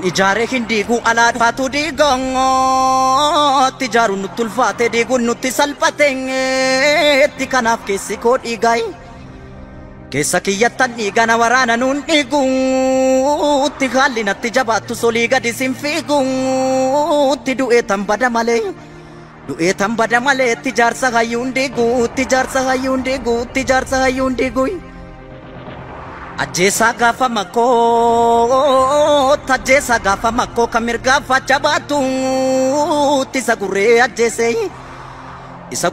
Ijaaree hindiiguu alaa dhufaatu diigongo tijaaruun nutti ulfaate diiguun nutti salphateetti kanaaf keessi koo dhiigaay keessa kiyyattan dhiigana waraana nuun dhiiguutti haalli natti jabaattu solii gadi sin fiiguutti du'eetan bada malee tijaarsa hayyuun diiguu tijaarsa hayyuun diiguu tijaarsa hayyuun diiguu Ajjeesaa gaafa makkoo tajjeesaa gaafa makkoo kamirgaa facha baatu isa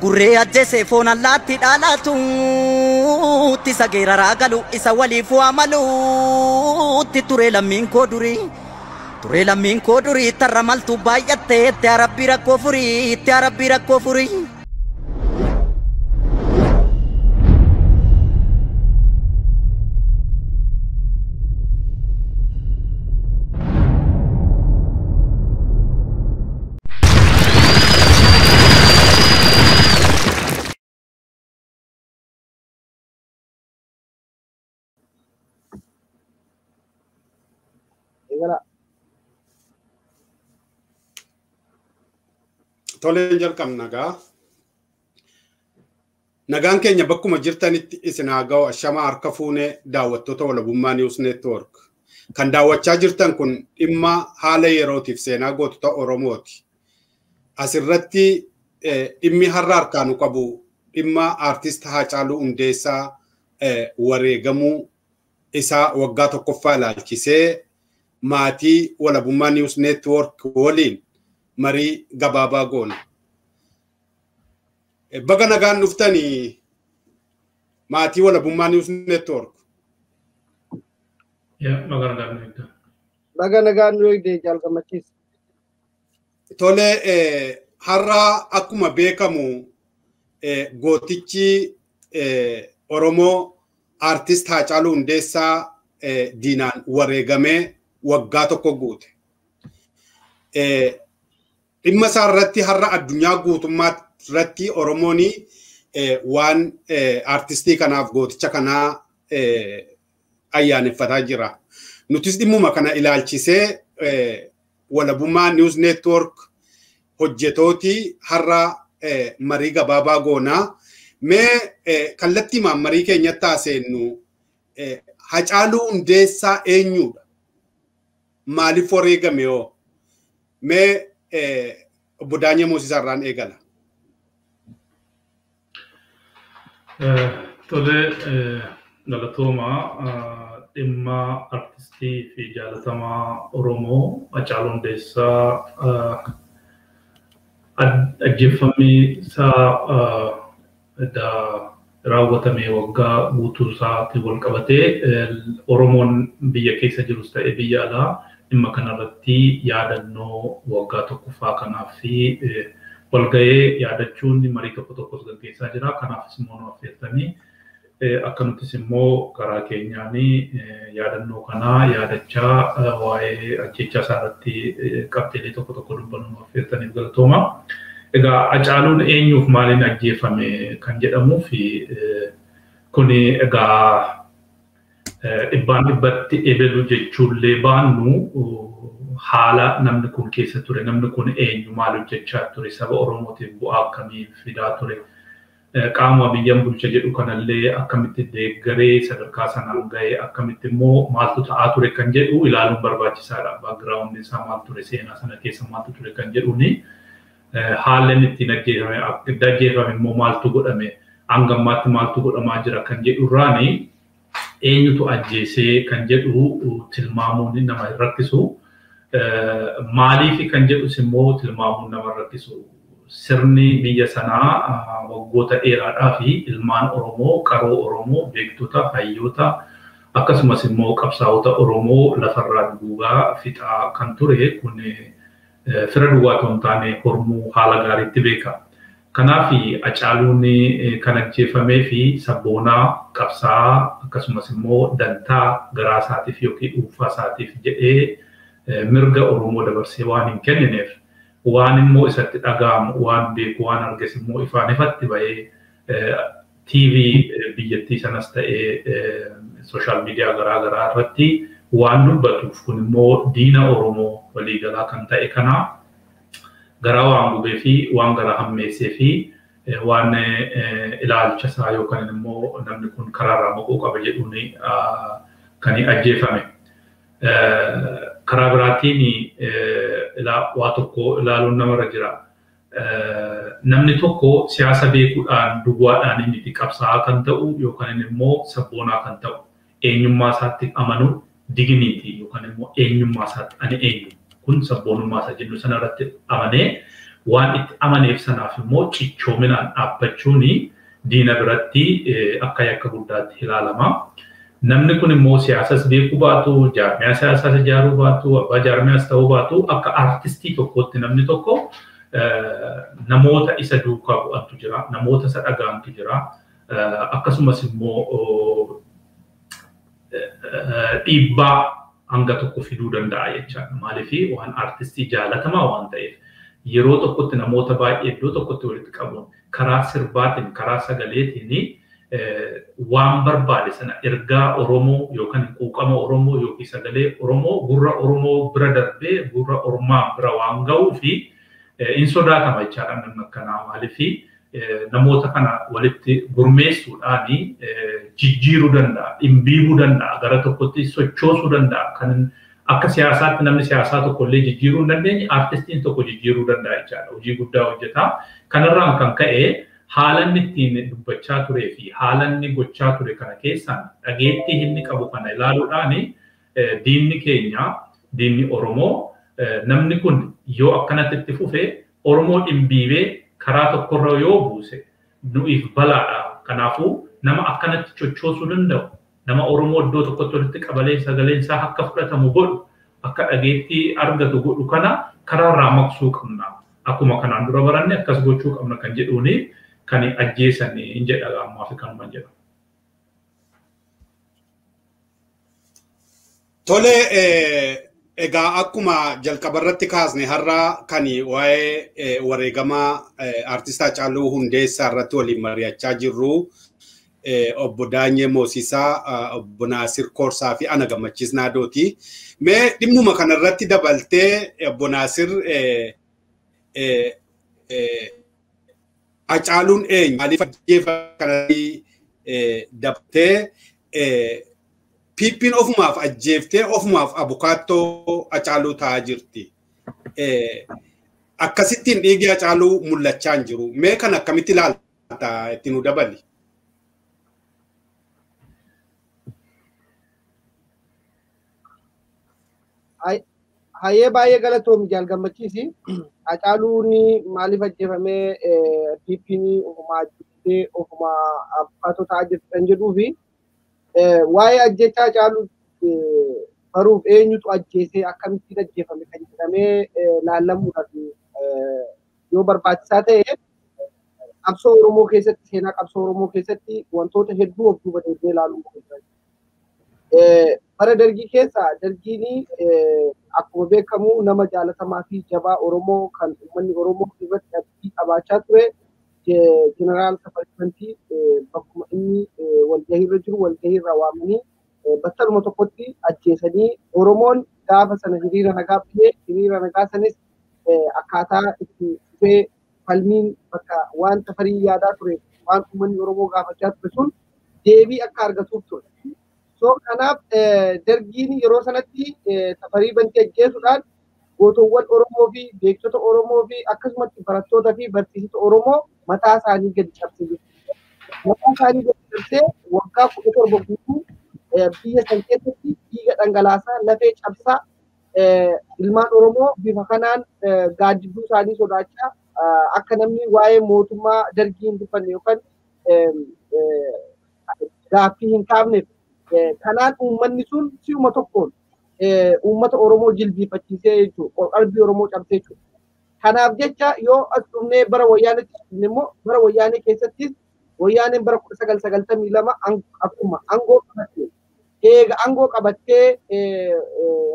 gurree ajjeese foon allaatti dhaalatu isa geeraraa galu isa waliif waamalu turee lammiin koo durii tarra maltu baay'atte itti arabbii rakkoo furii Toleen jalqabna nagaa. Nagaan keenya bakkuma jirtanitti isin haa ga'u ashama harka fuunee daawwattoota walabummaa News Network. Kan daawwachaa jirtan kun dhimma haala yerootiif seenaa gootota Oromooti. Asirratti dhimmi har'a harkaanu qabu dhimma aartist Haacaaluu Hundeessaa wareegamuu isaa waggaa tokkoffaa ilaalchisee maatii walabummaa News Network waliin marii gabaabaa goona. Baga nagaan dhuftanii maatii walabummaa News Network. Baga nagaan dhuftanii jalqabachiis. Tole har'a akkuma beekamu gootichi Oromoo artist Haacaaluu Hundeessaa diinaan wareegamee waggaa tokko guute. Dhimma isaa irratti har'a addunyaa guutummaa irratti Oromooni waan artistii kanaaf gooticha kanaa ayyaaneffataa jira. Nutis dhimmuma kana ilaalchisee walabummaa News Network hojjetooti har'a marii gabaabaa goonaa. Mee kallattii marii keenyatti haaseennu Haacaaluu Hundeessaa eenyudha? Maaliif wareegame yoo? Mee obbo Daanyee Moosisaa irraan eegala. Tole galatoomaa dhimma artistii fi jaalatamaa Oromoo Haacaaluu Hundeessaa ajjeeffamni isaa raawwatamee waggaa guutuu isaatti wal qabatee Oromoon biyya keessa jirus ta'e biyya alaa dhimma kanarratti yaadannoo waggaa tokkoffaa kanaaf fi walga'ee yaadachuun marii tokko tokkos gaggeessaa jira. Kanaafis immoo nu affeertanii akka nutis immoo karaa keenyaan yaadannoo kanaa yaadachaa waa'ee ajjechaa isaarratti qabxiilee tokko tokko dubbannu nu affeertaniif galatooma. Egaa Haacaaluun eenyuuf maaliin ajjeeffame kan jedhamuu fi kuni egaa dhibbaan dhibbatti ebelu jechuullee baannu haala namni kun keessa ture, namni kun eenyu maal hojjechaa ture, saba Oromootiif bu'aa akkamii fidaa ture, qaama biyyan bulcha jedhu kanallee akkamitti deeggaree sadarkaa sanaan ga'ee akkamitti immoo maaltu ta'aa ture kan jedhu ilaaluun barbaachisaadha. Background isaa maal ture, seenaa sana keessa maaltu ture kan jedhuuni. Haaleen ittiin ajjeefame immoo maaltu godhame, hangammaatti maaltu godhamaa jira kan jedhu irraani eenyutu ajjeesee kan jedhu tilmaamuun nama rakkisu. Maaliif kan jedhus immoo tilmaamuun nama rakkisu. Sirni biyya sanaa waggoota dheeraadhaa fi ilmaan Oromoo, qaroo Oromoo, beektota, hayyoota akkasumas immoo qabsaa'ota Oromoo lafarraa duugaa fixaa kan ture kun fira duwwaa otoo hin taane hormuu haala gaariitti beeka. Kanaaf Hacaaluun kan ajjeefamee fi sabboonaa qabsaa'aa akkasumas immoo dantaa garaa isaatiif yookiin dhuunfaa isaatiif jedhee mirga Oromoo dabarsee waan hin kennineef waan immoo isatti dhaga'amu waan beeku waan arges immoo ifaan ifatti bahee TV biyyattii sanas ta'ee social media garaa irratti waan dubbatuuf kun immoo diina Oromoo waliigalaa kan ta'e kana garaa waan gubee fi waan garaa hammeessee fi waan ilaalcha isaa yookaan immoo namni kun karaarraa maquu qaba jedhuun kan ajjeefame. Karaa biraatiin waa tokko ilaaluun namarra jira. Namni tokko siyaasa beekuudhaan duwwaadhaan miti qabsaa'aa kan ta'u yookaan immoo sabboonaa kan ta'u eenyummaa isaatti amanu digniitii yookaan immoo eenyummaa isaatti ani eenyu kun sabboonummaa isa jennu sana irratti amanee waan itti amaneef sanaaf immoo cichoominaan dhaabbachuun diina biratti akka yakka guddaatti ilaalama. Namni kun immoo siyaasas beekuu baatu, jaarmiyaa siyaasaas ijaaruu baatu, abbaa jaarmiyaas ta'uu baatu akka artistii tokkootti namni tokko namoota isa duukaa bu'antu jira, namoota isa dhagaantu jira. Akkasumas immoo dhiibbaa hanga tokko fiduu danda'a jechaadha. Maaliif waan artistii jaalatamaa waan ta'eef yeroo tokkotti namoota baay'ee iddoo tokkotti walitti qabuun karaa sirbaatiin, karaa sagaleetiin waan barbaade sana ergaa Oromoo yookaan quuqama Oromoo yookiin sagalee Oromoo gurra Oromoo bira darbee gurra Ormaa bira waan ga'uu fi in sodaatama jechaadha namni akkanaa. Maaliif namoota kana walitti gurmeessuudhaan jijjiiruu danda'a, dhimbiibuu danda'a, gara tokkotti sochoosuu danda'a. Kan akka siyaasaatti namni siyaasaa tokko illee jijjiiruu hin dandeenye artistiin tokko jijjiiruu danda'a jechaadha. Hojii guddaa hojjeta. Kanarraan kan ka'e haala inni ittiin dubbachaa turee fi haala inni gochaa ture kana keessaan dhageettii inni qabu kana ilaaluudhaan diinni keenya, diinni Oromoo namni kun yoo akkanatti itti fufe Oromoo dhimbiibee karaa tokkorra yoo buuse nuuf balaadha. Kanaafuu nama akkanatti sochoosuu danda'u, nama Oromoo iddoo tokkotti walitti qabalee sagaleen isaa akka fudhatamu godhu, akka dhageettii argatu godhu kana karaarraa maqsuu qabna. Akkuma kanaan dura baranne akkas gochuu qabna kan jedhuuni kan ajjeesan hin jedha ammaa fi kanuma jedha. Tole egaa akkuma jalqabarratti kaasne har'a kan waa'ee wareegamaa artist Hacaaluu Hundeessaa irratti waliin mari'achaa jirru obbo Daanyee Moosisaa, obbo Naasir Koorsaa fi ana Gammachiis Naadooti. Mee dhimmuma kanarratti dabaltee obbo Naasir Hacaaluun eenyu maaliif ajjeefame kanatti dabaltee Piippiin ofumaaf ajjeeftee ofumaaf abukaattoo Hacaaluu ta'aa jirti. Akkasittiin dhiigi Hacaaluu mul'achaa hin jiru. Mee kan akkamitti ilaalta itti nu dabali? Hayyee baay'ee galatoom jaal Gammachiisi. Hacaaluun maaliif ajjeefamee Piippiin ofumaa ajjeeftee ofumaa abukaattoo ta'aa jirti kan jedhuu fi waa'ee ajjechaa Hacaaluu baruuf eenyutu ajjeesee akkamittiin ajjeefame kan jedhamee laallamuudhaaf yoo barbaachisaa ta'e qabsoo Oromoo keessatti seenaa qabsoo Oromoo keessatti wantoota hedduu of duuba deemnee ilaaluu qabna. Bara dargii keessa dargiin akkuma beekamu nama jaalatamaa fi jabaa Oromoo kan uummanni Oromoo irratti abdii qabaachaa ture. Jeneraal Tafarki bakkuma inni walgahiirra jiru walgahiirra waamanii battaluma tokkotti ajjeesanii Oromoon gaafa sana hiriira nagaa biyee hiriira nagaa sanis akkaataa itti dhufee falmiin bakka waan Tafarii yaadaa ture waan uummanni Oromoo gaafachaa ture sun deebii akka argatuuf ture. So kanaaf dargiin yeroo sanatti Tafarii bantii ajjeesuudhaan gootoowwan Oromoo fi beektota Oromoo fi akkasumas barattoota fi barsiisota Oromoo mataa isaanii gadi cabsee jiru. Mataa isaanii gadi cabsee waggaa 17 guutuu biyya san keessatti dhiiga dhangalaasaa lafee cabsaa ilmaan Oromoo bifa kanaan gaaddiduu isaanii sodaachaa akka namni waa'ee mootummaa dargii hin dubbanne yookaan gaaffii hin kaafneef kanaan uummanni sun si'uma tokkoon uummata Oromoo jilbiifachiisee jechuudha. Qalbii Oromoo cabsee jechuudha. Kanaaf jecha yoo as dhufnee bara wayyaanitti immoo bara wayyaanii keessattis wayyaaniin bara 1992 akkuma aangoo qabattee eega aangoo qabattee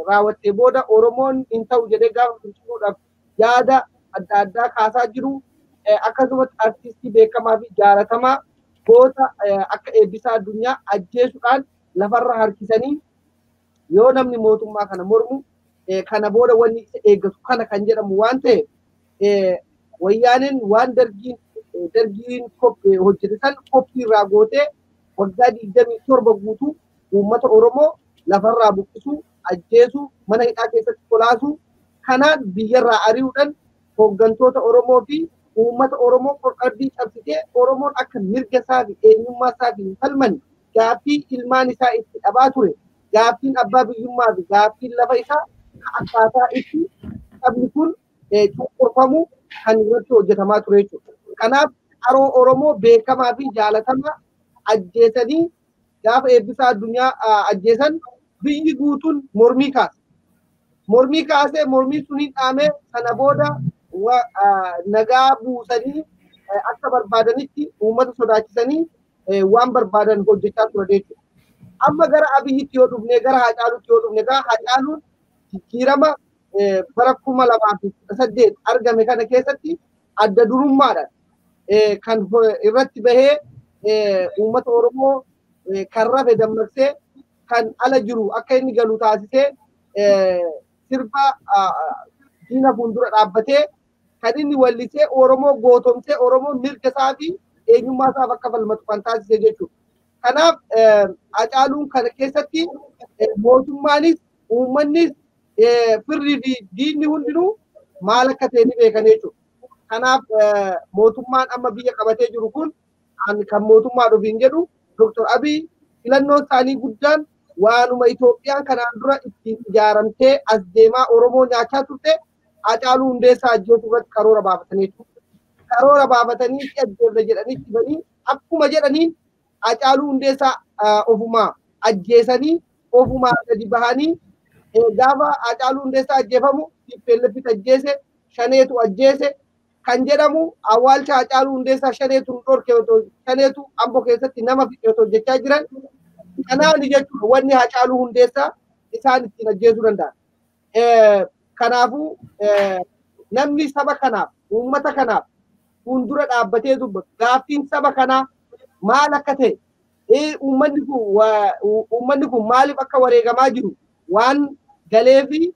raawwattee booda Oromoon hin ta'u jedhee gaafa finciluudhaaf yaada adda addaa kaasaa jiru. Akkasumas artistii beekamaa fi jaallatamaa goota akka Eebbisaa Addunyaa ajjeesuudhaan lafarra harkisanii yoo namni mootummaa kana mormu kana booda wanni isa eeggatu kana kan jedhamu waan ta'eef wayyaaniin waan dargiin hojjete san koppii irraa gootee waggaa 27 guutuu uummata Oromoo lafarraa buqqisuu ajjeesuu mana hidhaa keessatti kolaasuu kanaan biyyarraa ari'uudhaan hooggantoota Oromoo fi uummata Oromoo qalbii cabsitee Oromoon akka mirga isaa fi eenyummaa isaa hin falmanne gaaffii ilmaan isaa itti dhabaa ture. Gaaffiin abbaa biyyummaa fi gaaffiin lafa isaa akkaataa itti sabni kun cunqurfamu kan irratti hojjetamaa ture jechuudha. Kanaaf qaroo Oromoo beekamaa fi jaalatamaa ajjeesanii gaafa Eebbisaa Addunyaa ajjeesan biyyi guutuun mormii kaase. Mormii kaasee mormii suniin dhaamee sana booda nagaa buusanii akka barbaadanitti uummata sodaachisanii waan barbaadan hojjechaa ture jechuudha. Amma gara Abiyyitti yoo dhufnee gara Hacaaluutti yoo dhufne gara Hacaaluun jijjiirama bara 2008 argame kana keessatti adda durummaadhaan kan irratti bahee uummata Oromoo kan rafe dammaqsee kan ala jiru akka inni galu taasisee sirba diina fuuldura dhaabbatee kan inni wallisee Oromoo gootomsee Oromoo mirga isaa fi eenyummaa isaa akka falmatu kan taasisee jechuudha. Kanaaf Hacaaluun kana keessatti mootummaanis uummannis firrii fi diinni hundinuu maal akka ta'e ni beekan jechuudha. Kanaaf mootummaan amma biyya qabatee jiru kun kan mootummaa dhufiin jedhu Dr. Abiy filannoon isaanii guddaan waanuma Itoophiyaan kanaan dura ittiin ijaaramtee as deemaa Oromoo nyaachaa turte Hacaaluu Hundeessaa ajjeesuu irratti karoora baafatanii jechuudha. Karoora baafatanii ajjeesna jedhanii dhibanii akkuma jedhaniin Hacaaluu Hundeessaa ofumaa ajjeesanii ofumaa gadi bahanii gaafa Hacaaluu Hundeessaa ajjeefamu TPLF ajjeese shaneetu ajjeese kan jedhamu awwaalcha Hacaaluu Hundeessaa shaneetu dhorke shaneetu Amboo keessatti nama fixe hojjechaa jiran kanaan jechuudha wanni Hacaaluu Hundeessaa isaan ittiin ajjeesuu danda'an. Kanaafuu namni saba kanaaf uummata kanaaf fuuldura dhaabbatee dubbatu gaaffiin saba kanaa maal akka ta'e uummanni kun maaliif akka wareegamaa jiru waan galeefi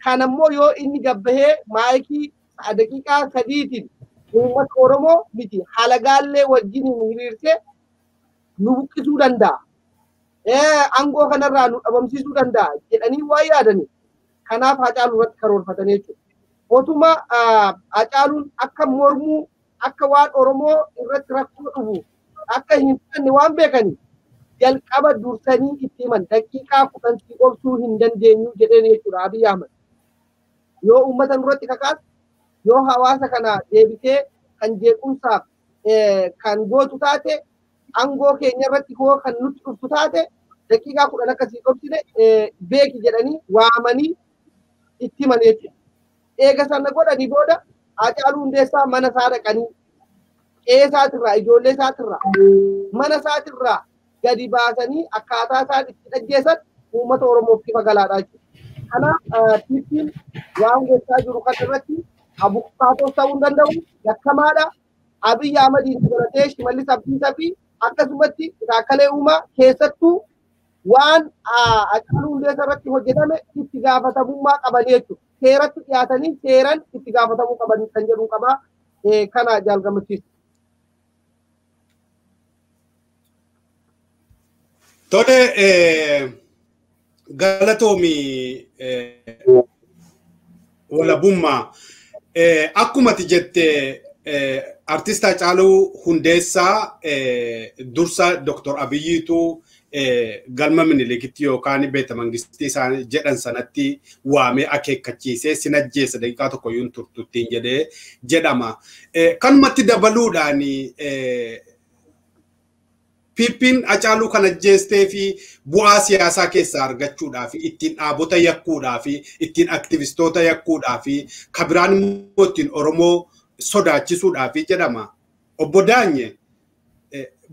kan ammoo yoo inni gabbahee maayikii daqiiqaa 3tiin uummata Oromoo miti halagaallee wajjin hiriirsee nu buqqisuu danda'a. Aangoo kanarraa nu dhabamsiisuu danda'a jedhanii waa yaadanii kanaaf Hacaaluu irratti karoorfatanii jechuudha. Otuma Hacaaluun akka mormuu akka waan Oromoo irratti rakkoo dhufu akka hin fudhanne waan beekanii jalqaba dursanii itti himan daqiiqaa 10 obsuu hin dandeenyu jedheen jechuudha Abiy Ahmed. Yoo uummata nurratti kakaas yoo hawaasa kana deebitee kan jeequmsaaf kan gootu taate aangoo keenya irratti koo kan nutti dhuftu taate daqiiqaa 10 akkasii obsine beeki jedhanii waamanii itti himan jechuudha. Eega sana godhanii booda Hacaaluu Hundeessaa mana isaa dhaqanii qe'ee isaatirraa ijoollee isaatirraa mana isaatirraa gadi baasanii akkaataa isaan itti ajjeesan uummata Oromoof ifa galaadhaa jechuudha. Kanaaf TP'n waan gochaa jiru kan irratti abukaatoo ta'uu hin danda'u yakkamaadha. Abiy Ahmediin dabalatee Shimallis Abdiisaa fi akkasumatti Taakkalee Uumaa keessattuu waan Hacaaluu Hundeessaa irratti hojjetame itti gaafatamummaa qaban jechuudha. Seeratti dhiyaatanii seeran itti gaafatamuu qaban kan jedhu qabaa kana jaalgammachiisa. Tole galatoomi walabummaa akkuma ati jette artist Hacaaluu Hundeessaa dursa Dr. Abiyyiitu galma Minilikiti yookaan beeta mangistii isaan jedhan sanatti waamee akeekkachiisee sin ajjeessa daqiiqaa tokko yoo turtuttiin jedhee jedhama. Kanumatti dabaluudhaan Piippiin Hacaaluu kan ajjeestee fi bu'aa siyaasaa keessaa argachuudhaa fi ittiin dhaabota yakkuudhaa fi ittiin aktivistoota yakkuudhaa fi kabiraan immoo ittiin Oromoo sodaachisuudhaa fi jedhama. Obbo Daanye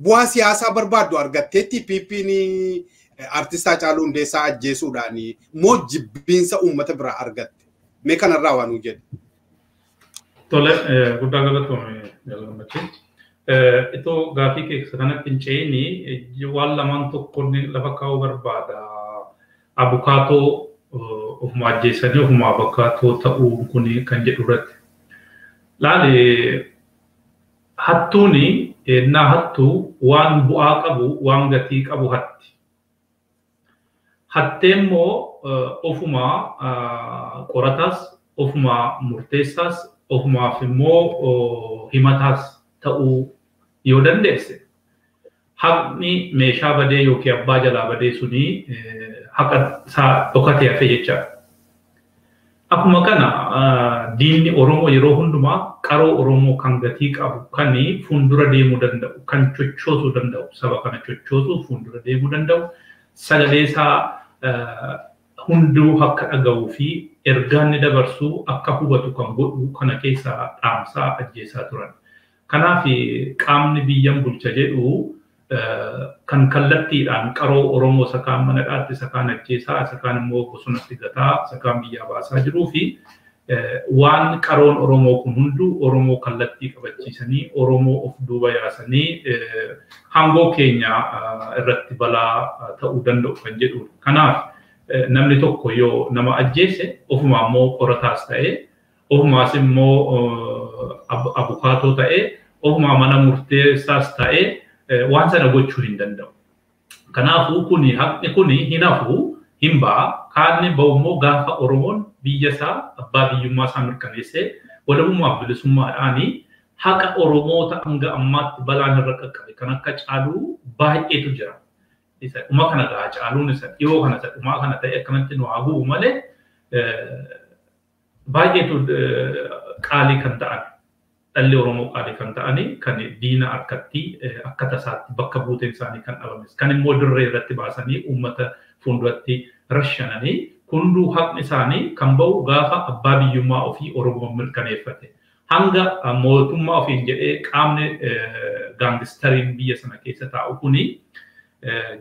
bu'aa siyaasaa barbaaddu argatteetti Piippiin artist Hacaaluu Hundeessaa ajjeesuudhaan moo jibbiinsa uummata biraa argatte? Mee kanarraa waan nu jedhe. Tole guddaa galatoome galatoomachi. Itu gaafii keessa kanatti hin ceeni waan lamaan tokko lafa kaa'uu barbaada. Abukaatoo ofuma ajjeessanii ofuma abukaatoo ta'uu kun kan jedhu irratti. Laali hattuuni naa hattuu waan bu'aa qabu waan gatii qabu hatti. Hattee immoo ofuma qorataas ofuma murteessaas ofumaaf immoo himataas ta'uu yoo dandeesse haqni meeshaa badee yookiin abbaa jalaa badee suni haqa isaa dhokatee hafe jechaadha. Akkuma kana diinni Oromoo yeroo hundumaa qaroo Oromoo kan gatii qabu kan fuuldura deemuu danda'u kan chochoosuu danda'u saba kana chochoosuu fuuldura deemuu danda'u sagalee isaa hunduu akka dhaga'uu fi ergaan dabarsuu akka hubatu kan godhu kana keessaa dhaamsaa ajjeesaa turan. Kanaaf qaamni biyyan bulcha jedhu kan kallattiidhaan qaroo Oromoo sakaan mana dhaatti sakaan ajjeesaa sakaan immoo bosonatti gataa sakaan biyyaa baasaa jiruu fi waan qaroon Oromoo kun hunduu Oromoo kallattii qabachiisanii Oromoo of duuba yaasanii hangoo keenya irratti balaa ta'uu danda'u kan jedhu. Kanaaf namni tokko yoo nama ajjeese ofuma immoo qorataas ta'ee ofumaas immoo abukaatoo ta'ee ofuma mana murteessaas ta'ee waan sana gochuu hin danda'u. Kanaafuu kuni haqni kuni hin hafu hin ba'a kaanni ba'u immoo gaafa Oromoon biyya isaa abbaa biyyummaa isaa mirkaneessee walabummaa bilisummaadhaanii haqa Oromoota hanga ammaatti balaan irra qaqqabe kan akka Hacaaluu baay'eetu jira. Isa dhuma kana gaa Hacaaluun isa dhiyoo kana isa dhumaa kana ta'e akkanatti nu haa bu'u malee baay'eetu qaalii kan ta'an dhalli Oromoo qaalii kan ta'anii kan diina harkatti akka tasaatti bakka buuteen isaanii kan dhabames kan immoo dirree irratti baasanii uummata fuulduratti rashananii hunduu haqni isaanii kan ba'u gaafa abbaa biyyummaa ofii Oromoo mirkaneeffate. Hanga mootummaa ofiin jedhee qaamni gaangistariin biyya sana keessa taa'u kuni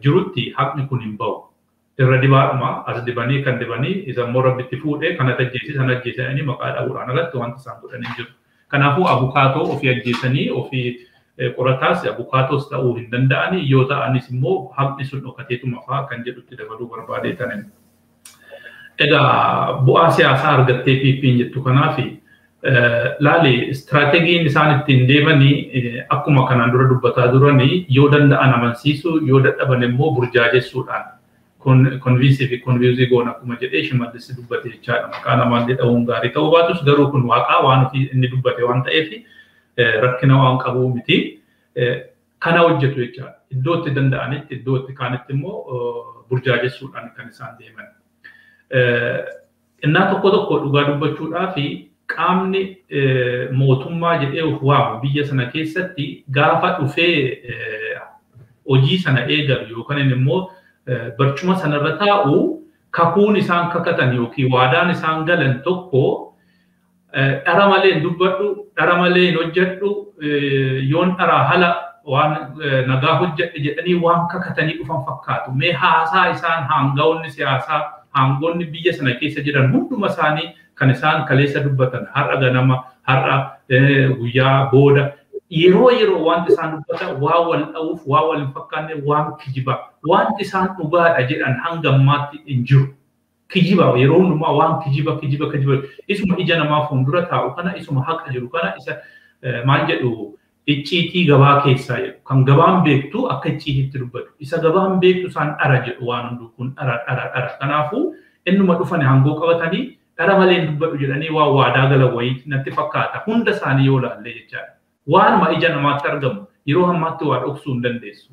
jirutti haqni kun hin ba'u. Irra dibaadhuma as dibanii kan dibanii isa immoo rabbitti fuudhee kana ajjeesii sana ajjeesanii maqaa dhabuudhaan alatti wanta isaan godhanii jiru. Kanaafuu abukaatoo ofii ajjeesanii ofii qorataas abukaatoos ta'uu hin danda'anii yoo ta'anis immoo haqni sun dhokateetuma fa'aa kan jedhutti dabaluu barbaadeetaniin. Egaa bu'aa siyaasaa argattee Piippiin jettu kanaafi laali istirateegiin isaan ittiin deemanii akkuma kanaan dura dubbataa duranii yoo danda'an amansiisuu yoo dadhaban immoo burjaajessuudhaan konviinsii fi konviizii goon akkuma jedhee Shimallis dubbate jechaadha. Maqaa namaallee dha'uun gaarii ta'uu baatus garuu kun waaqaa waan ofii inni dubbate waan ta'eef rakkina waan qabuu miti. Kana hojjetu jechaadha. Iddoo itti danda'anitti iddoo itti kaanitti immoo burjaajessuudhaan kan isaan deeman. Innaa tokko tokko dhugaa dubbachuudhaa fi qaamni mootummaa jedhee of waamu biyya sana keessatti gaafa dhufee hojii sana eegalu yookaan immoo barcuma sanarra taa'u kakuun isaan kakatan yookiin waadaan isaan galan tokko dhara malee hin dubbadhu dhara malee hin hojjedhu yoon dharaa hala waan nagaa hojjedhe jedhanii waan kakatanii dhufan fakkaatu. Mee haasaa isaan hangawoonni siyaasaa hangoonni biyya sana keessa jiran hunduma isaanii kan isaan kaleessa dubbatan har'a ganama har'a guyyaa booda yeroo wanti isaan dubbatan waa wal dha'uuf waa wal hin fakkaanne waan kijiba wanti isaan dhugaadha jedhan hanga ammaatti hin jiru. Kijiba yeroo hundumaa waan kijiba isuma ija namaa fuuldura taa'u kana isuma haqa jiru kana isa maal jedhu icciitii gabaa keessaa jedhu kan gabaan beektu akka icciitiitti dubbatu isa gabaan beektu isaan dhara jedhu waan hunduu kun dhara. Kanaafuu innuma dhufani hangoo qabatanii dhara malee dubbadhu jedhanii waa waadaa gala wayii natti fakkaata hunda isaanii yoo laalle jechaadha. Waanuma ija namaatti argamu yeroo ammaatti waa dhoksuu hin dandeessu.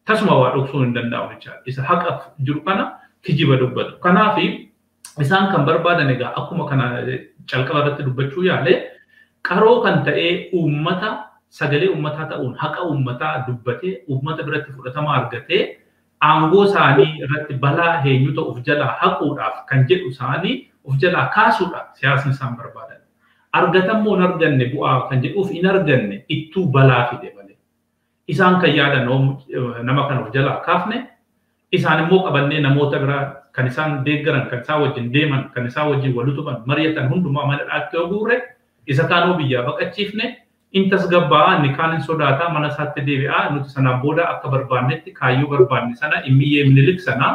Tasuma waa dhoksuu hin danda'amu jechaadha. Isa haqa jiru kana kijiba dubbatu. Kanaaf isaan kan barbaadan egaa akkuma kana calqaba irratti dubbachuu yaale qaroo kan ta'ee uummata sagalee uummataa ta'uun haqa uummataa dubbatee uummata biratti fudhatama argatee aangoo isaanii irratti balaa eenyuta of jalaa haquudhaaf kan jedhu isaanii of jalaa kaasuudhaaf siyaasni isaan barbaadan. Argatammoo hin arganne bu'aa kan jedhuuf hin arganne ittuu balaa fide malee. Isaan kan yaadan nama kan of jalaa kaafne isaan immoo qabannee namoota biraa kan isaan deeggaran kan isaan wajjin deeman kan isaan wajjin wal utuban mari'atan hundumaa mana dhaatti oguurre isa kaanoo biyyaa baqachiifne intas gabbaa ni kaan hin sodaataa mana isaatti deebi'aa nuti sanaan booda akka barbaannetti kaayyoo barbaanne sana immiyyee minilik sana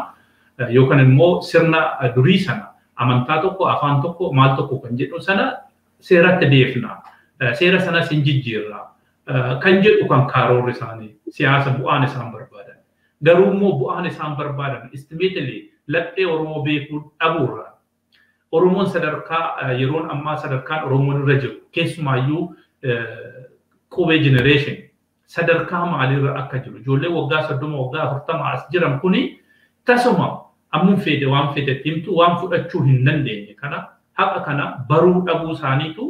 yookaan immoo sirna durii sana amantaa tokko afaan tokko maal tokko kan jedhu sana seeratti deefna seera sana sin jijjiirra kan jedhu kan karoorri isaanii siyaasa bu'aan isaan barbaadan garuu immoo bu'aan isaan barbaadan istimeetili laphee Oromoo beekuu dhabuurra Oromoon sadarkaa yeroon ammaa sadarkaan Oromoon irra jiru keessumaayyuu qubee generation sadarkaa maalirra akka jiru ijoollee waggaa 30 waggaa 40 as jiran kuni tasuma ammun fedhe waan fedhetti himtu waan fudhachuu hin dandeenye kana haqa kana baruu dhabuu isaaniitu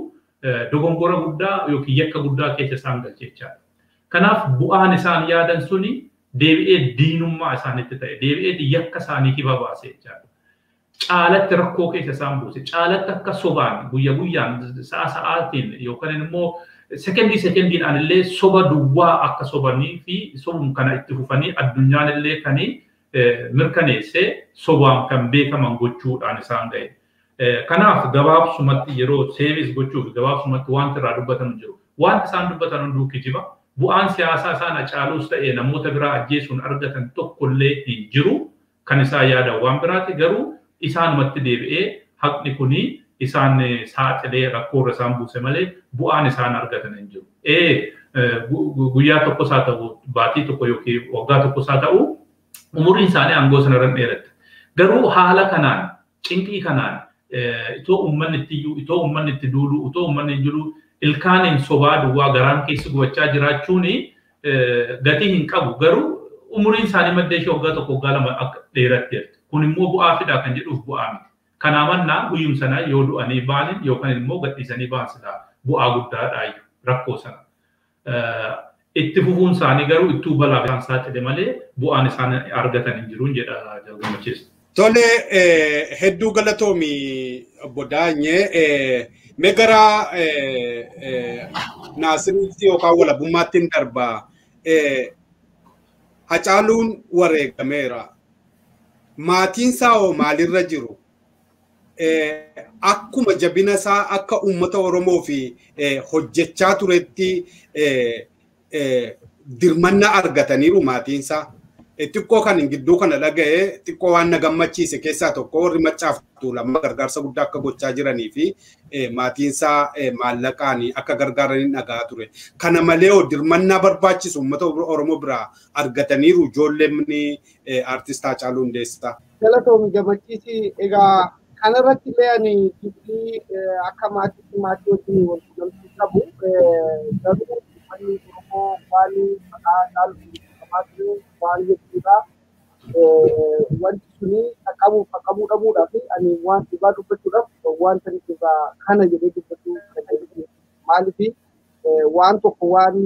dogongora guddaa yookiin yakka guddaa keessa isaan galcheechaa. Kanaaf bu'aan isaan yaadan suni deebi'ee diinummaa isaaniitti ta'e deebi'ee yakka isaanii kiba baasee jechaadha. Caalatti rakkoo keessa isaan buuse caalatti akka sobaan guyya guyyaan sa'a sa'aatiin yookaan immoo sekendiin anillee soba duwwaa akka sobanii fi sobum kana itti fufanii addunyaan illee kanii mirkaneessee sobaan kan beekaman gochuudhaan isaan ga'e. Kanaaf gabaabsumatti yeroo seevis gochuuf gabaabsumatti wanti irraa dubbatan jiru. Wanti isaan dubbatan hunduu kijiba. Bu'aan siyaasaa isaan caaluus ta'e namoota biraa ajjeesuun argatan tokkollee hin jiru. Kan isaan yaadan waan biraati garuu isaanumatti deebi'ee haqni kuni isaan saaxilee rakkoorra isaan buuse malee bu'aan isaan argatan hin jiru. Guyyaa tokkos haa ta'u baatii tokko yookiin waggaa tokkos haa ta'u umuriin isaanii aangoo sanarra dheeratte. Garuu haala kanaan cinqii kanaan itoo uummanni itti duulu itoo uummanni jiru ilkaaniin sobaa duwwaa garaan keessa gubachaa jiraachuun gatii hin qabu garuu umuriin isaanii maddee ishee waggaa tokko waggaa lama akka dheeratteerti. Kun immoo bu'aa fidaa kan jedhuuf bu'aa miti. Kanaafannaa guyyum sanaa yoo du'anii baanin yookaan immoo gadhiisanii baan silaa bu'aa guddaadhaa rakkoo sana. Itti fufuun isaanii garuu ittuu balaa isaan saaxile malee bu'aan isaan argatan hin jiruun jedha jalqabachiisa. Tole hedduu galatoomi obbo Daanyee megara naasiriitti yookaan walabummaatti hin darbaa Hacaaluun wareegameera. Maatiin isaa hoo maalirra jiru? Akkuma jabina isaa akka uummata Oromoo fi hojjechaa turetti dirmanna argataniiru maatiin isaa. Xiqqoo kan gidduu kana dhaga'ee xiqqoo waan na gammachiise keessaa tokko warri maccaaftu lama gargaarsa guddaa akka gochaa jiranii fi maatiin isaa maallaqaan akka gargaaranii dhagaa ture. Kana malee dirmannaa barbaachisu uummata Oromoo biraa argataniiru ijoolleen artist Hacaaluu Hundeessaa. Galatoomi gammachiisi egaa kanarratti illee ani dubbii akka maatii wajjin wal quunnamtii qabu garuu uummanni Oromoo waan maqaa Hacaaluu waan jechuudha. Wanti suni qaqqabuu dhabuudhaaf ani waan dhugaa dubbachuudhaaf waan sani irraa kana jedhee dubbachuu kan jedhu maaliif waan tokko waan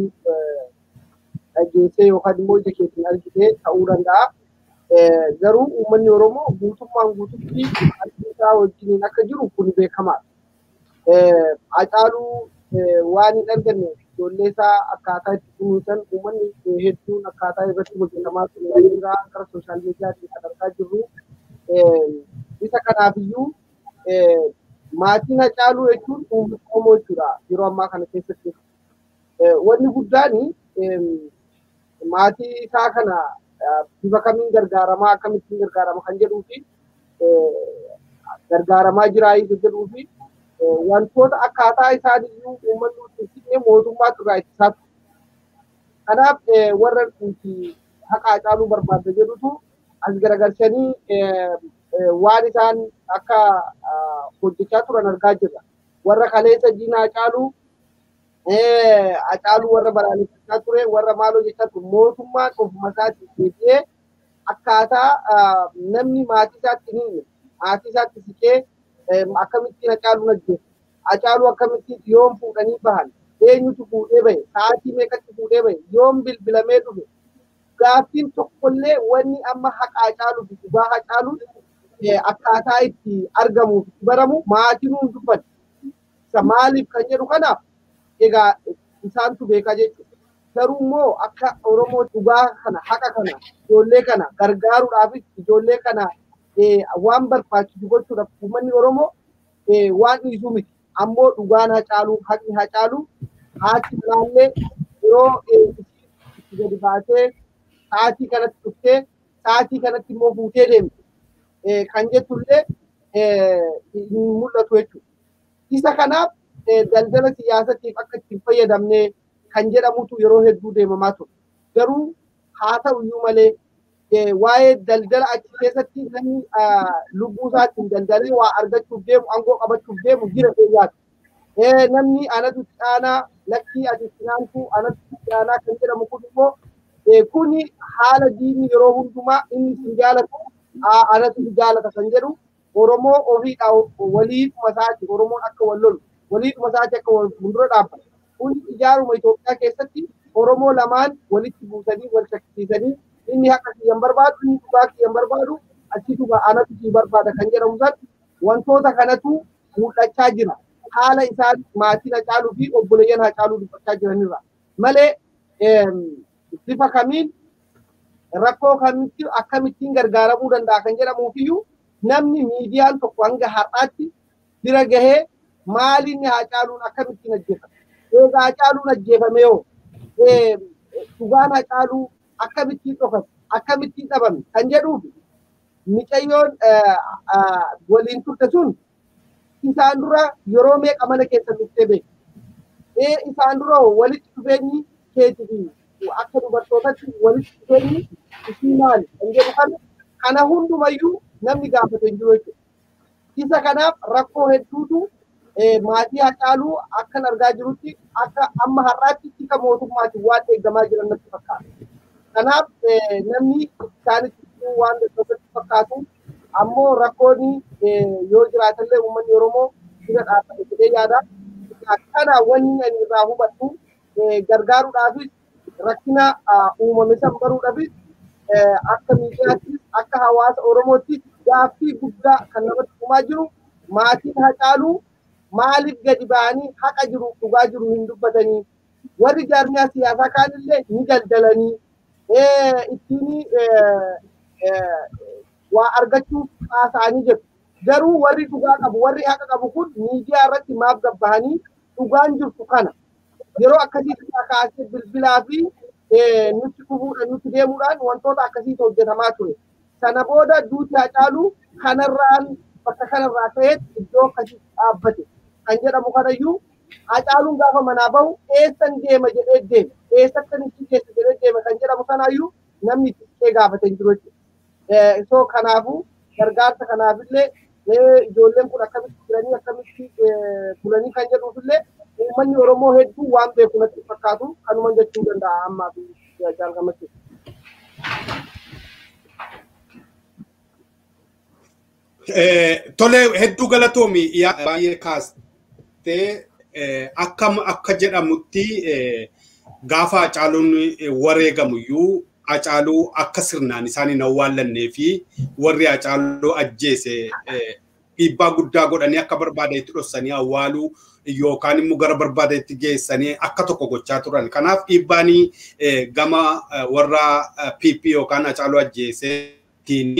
dhageessee yookaan immoo ija keetiin argitee ta'uu danda'a. Garuu uummanni Oromoo guutummaan guututti isaa wajjin akka jiru kun beekamaadha. Hacaaluu waan hin arganne ijoollee isaa akkaataa itti kunuunsan uummanni hedduun akkaataa irratti hojjetamaa ture jira gara sooshaal miidiyaatiin kan argaa jirru. Isa kanaafiyyuu maatiin Hacaaluu jechuun uummata Oromoo jechuudha yeroo ammaa kana keessatti. Wanni guddaan maatii isaa kana bifa kamiin gargaaramaa akkamittiin gargaarama kan jedhuu fi gargaaramaa jiraayii jedhuu fi wantoota akkaataa isaaniiyyuu uummanni utubsine mootummaatu irraa ittisaa ture. Kanaaf warra haqa Hacaaluu barbaadda jedhutu as garagalchanii waan isaan akka hojjechaa turan argaa jirra. Warra kaleessa diina Hacaaluu Hacaaluu warra balaaleffachaa ture warra maal hojjechaa ture mootummaan ofuma isaatiin deebi'ee akkaataa namni maatii isaatti hin maatii isaatti siqee akkamittiin Hacaaluu ajjeesu Hacaaluu akkamittiin yoom fuudhanii bahan eenyutu fuudhee bahe sa'aatii meeqatti fuudhee bahe yoom bilbilamee dhufe gaaffiin tokkollee wanni amma haqaa caalu fi dhugaa hacaalu akkaataa itti argamuuf baramu maatiin hun dubbatu. Isa maaliif kan jedhu kanaaf egaa isaantu beekaa jechuudha. Garuu immoo akka Oromoo dhugaa kana haqa kana ijoollee kana gargaaruudhaafis ijoollee kana waan barbaachisu gochuudhaaf uummanni Oromoo waan dhiisuu miti. Ammoo dhugaan hacaalu haqni hacaalu haati ilaallee yeroo itti gadi baatee sa'aatii kanatti dhuftee sa'aatii kanatti immoo fuutee deemte kan jettullee mul'atu jechuudha. Isa kanaaf daldala siyaasatiif akka ittiin fayyadamnee kan jedhamutu yeroo hedduu deemamaa ture. Garuu haa ta'uyyuu malee waa'ee daldala achi keessatti namni lubbuu isaatiin daldalee waa argachuuf deemu aangoo qabachuuf deemu jira fayyaatu. Namni anatu caanaa lakkii ati finaantuu anatu caanaa kan jedhamu kun immoo kuni haala diinni yeroo hundumaa inni sin jaalatu anatu jaalata kan jedhu Oromoo ofiidha waliidhuma isaati Oromoon akka wal lolu waliidhuma isaati akka wal fuuldura dhaabbata. Kun ijaaruma Itoophiyaa keessatti Oromoo lamaan walitti buusanii wal shakkisiisanii inni haqa kiyyan barbaadu inni dhugaa kiyyan barbaadu achitu anatu kiyya barbaada kan jedhamu san wantoota kanatu mul'achaa jira. Haala isaan maatiin Hacaaluu fi obboleeyyan Hacaaluu dubbachaa jiranirra malee bifa kamiin rakkoo kamitti akkamittiin gargaaramuu danda'a kan jedhamuufiyyuu namni miidiyaan tokko hanga har'aatti bira gahee maalinni Hacaaluun akkamittiin ajjeefame. Egaa Hacaaluun ajjeefame yoo dhugaan Hacaaluu akkamittiin dhokate akkamittiin dhabame kan jedhuufi micayyoon waliin turte sun isaan dura yeroo meeqa mana keessa dhuftee beekte. Isaan dura walitti dhufeenyi keetii akka dubartootatti walitti dhufeenyi isii maali kan jedhu kana hundumayyuu namni gaafate hin jiru jechuudha. Isa kanaaf rakkoo hedduutu maatii Hacaaluu akkan argaa jirutti akka amma har'aatti tika mootummaatiin waan eeggamaa jiran natti fakkaata. Kanaaf namni isaanitti waan tokkotti fakkaatu ammoo rakkoonni yoo jiraatallee uummanni Oromoo bira dhaabbate jedhee yaada. Kana wanni ani irraa hubadhu gargaaruudhaafis rakkina uumame san baruudhaafis akka miidiyaattis akka hawaasa Oromoottis gaaffii guddaa kan namatti uumaa jiru maatiin Hacaaluu maaliif gadi ba'anii haqa jiru dhugaa jiru hin dubbatanii warri jaarmiyaa siyaasaa kaanillee ni daldalanii ittiin waa argachuuf haasa'anii jiru. Garuu warri dhugaa qabu warri haqa qabu kun miidiyaa irratti maaf gabbahanii dhugaan jirtu kana yeroo akkasiitti kaasee bilbilaa fi nutti kufuudhaan nutti deemuudhaan wantoota akkasiitu hojjetamaa ture. Sana booda duuti Hacaaluu kanarraan bakka kanarraa ka'eet iddoo akkasiitti dhaabbate kan jedhamu kanayyuu Hacaaluun gaafa manaa bahu eessan deema jedhee deeme eessatti nuti keessa jedhee deeme kan jedhamu kanaayyuu namni itti gaafate hin jiru jechuudha. So kanaafuu gargaarsa kanaafillee ijoolleen kun akkamitti jiranii akkamitti bulanii kan jedhuufillee uummanni Oromoo hedduu waan beeku natti fakkaatu kanuma jechuu danda'a ammaa fi jaalgamatti. Tole hedduu galatoomi baay'ee kaastee akka jedhamutti gaafa Hacaaluun wareegamuyyuu Hacaaluu akka sirnaan isaan hin awwaallannee fi warri Hacaaluu ajjeese dhiibbaa guddaa godhanii akka barbaadeetti dhossanii awwaaluu yookaan immoo gara barbaadeetti geessanii akka tokko gochaa turan. Kanaaf dhiibbaanii gama warra PP yookaan Hacaaluu ajjeeseetiin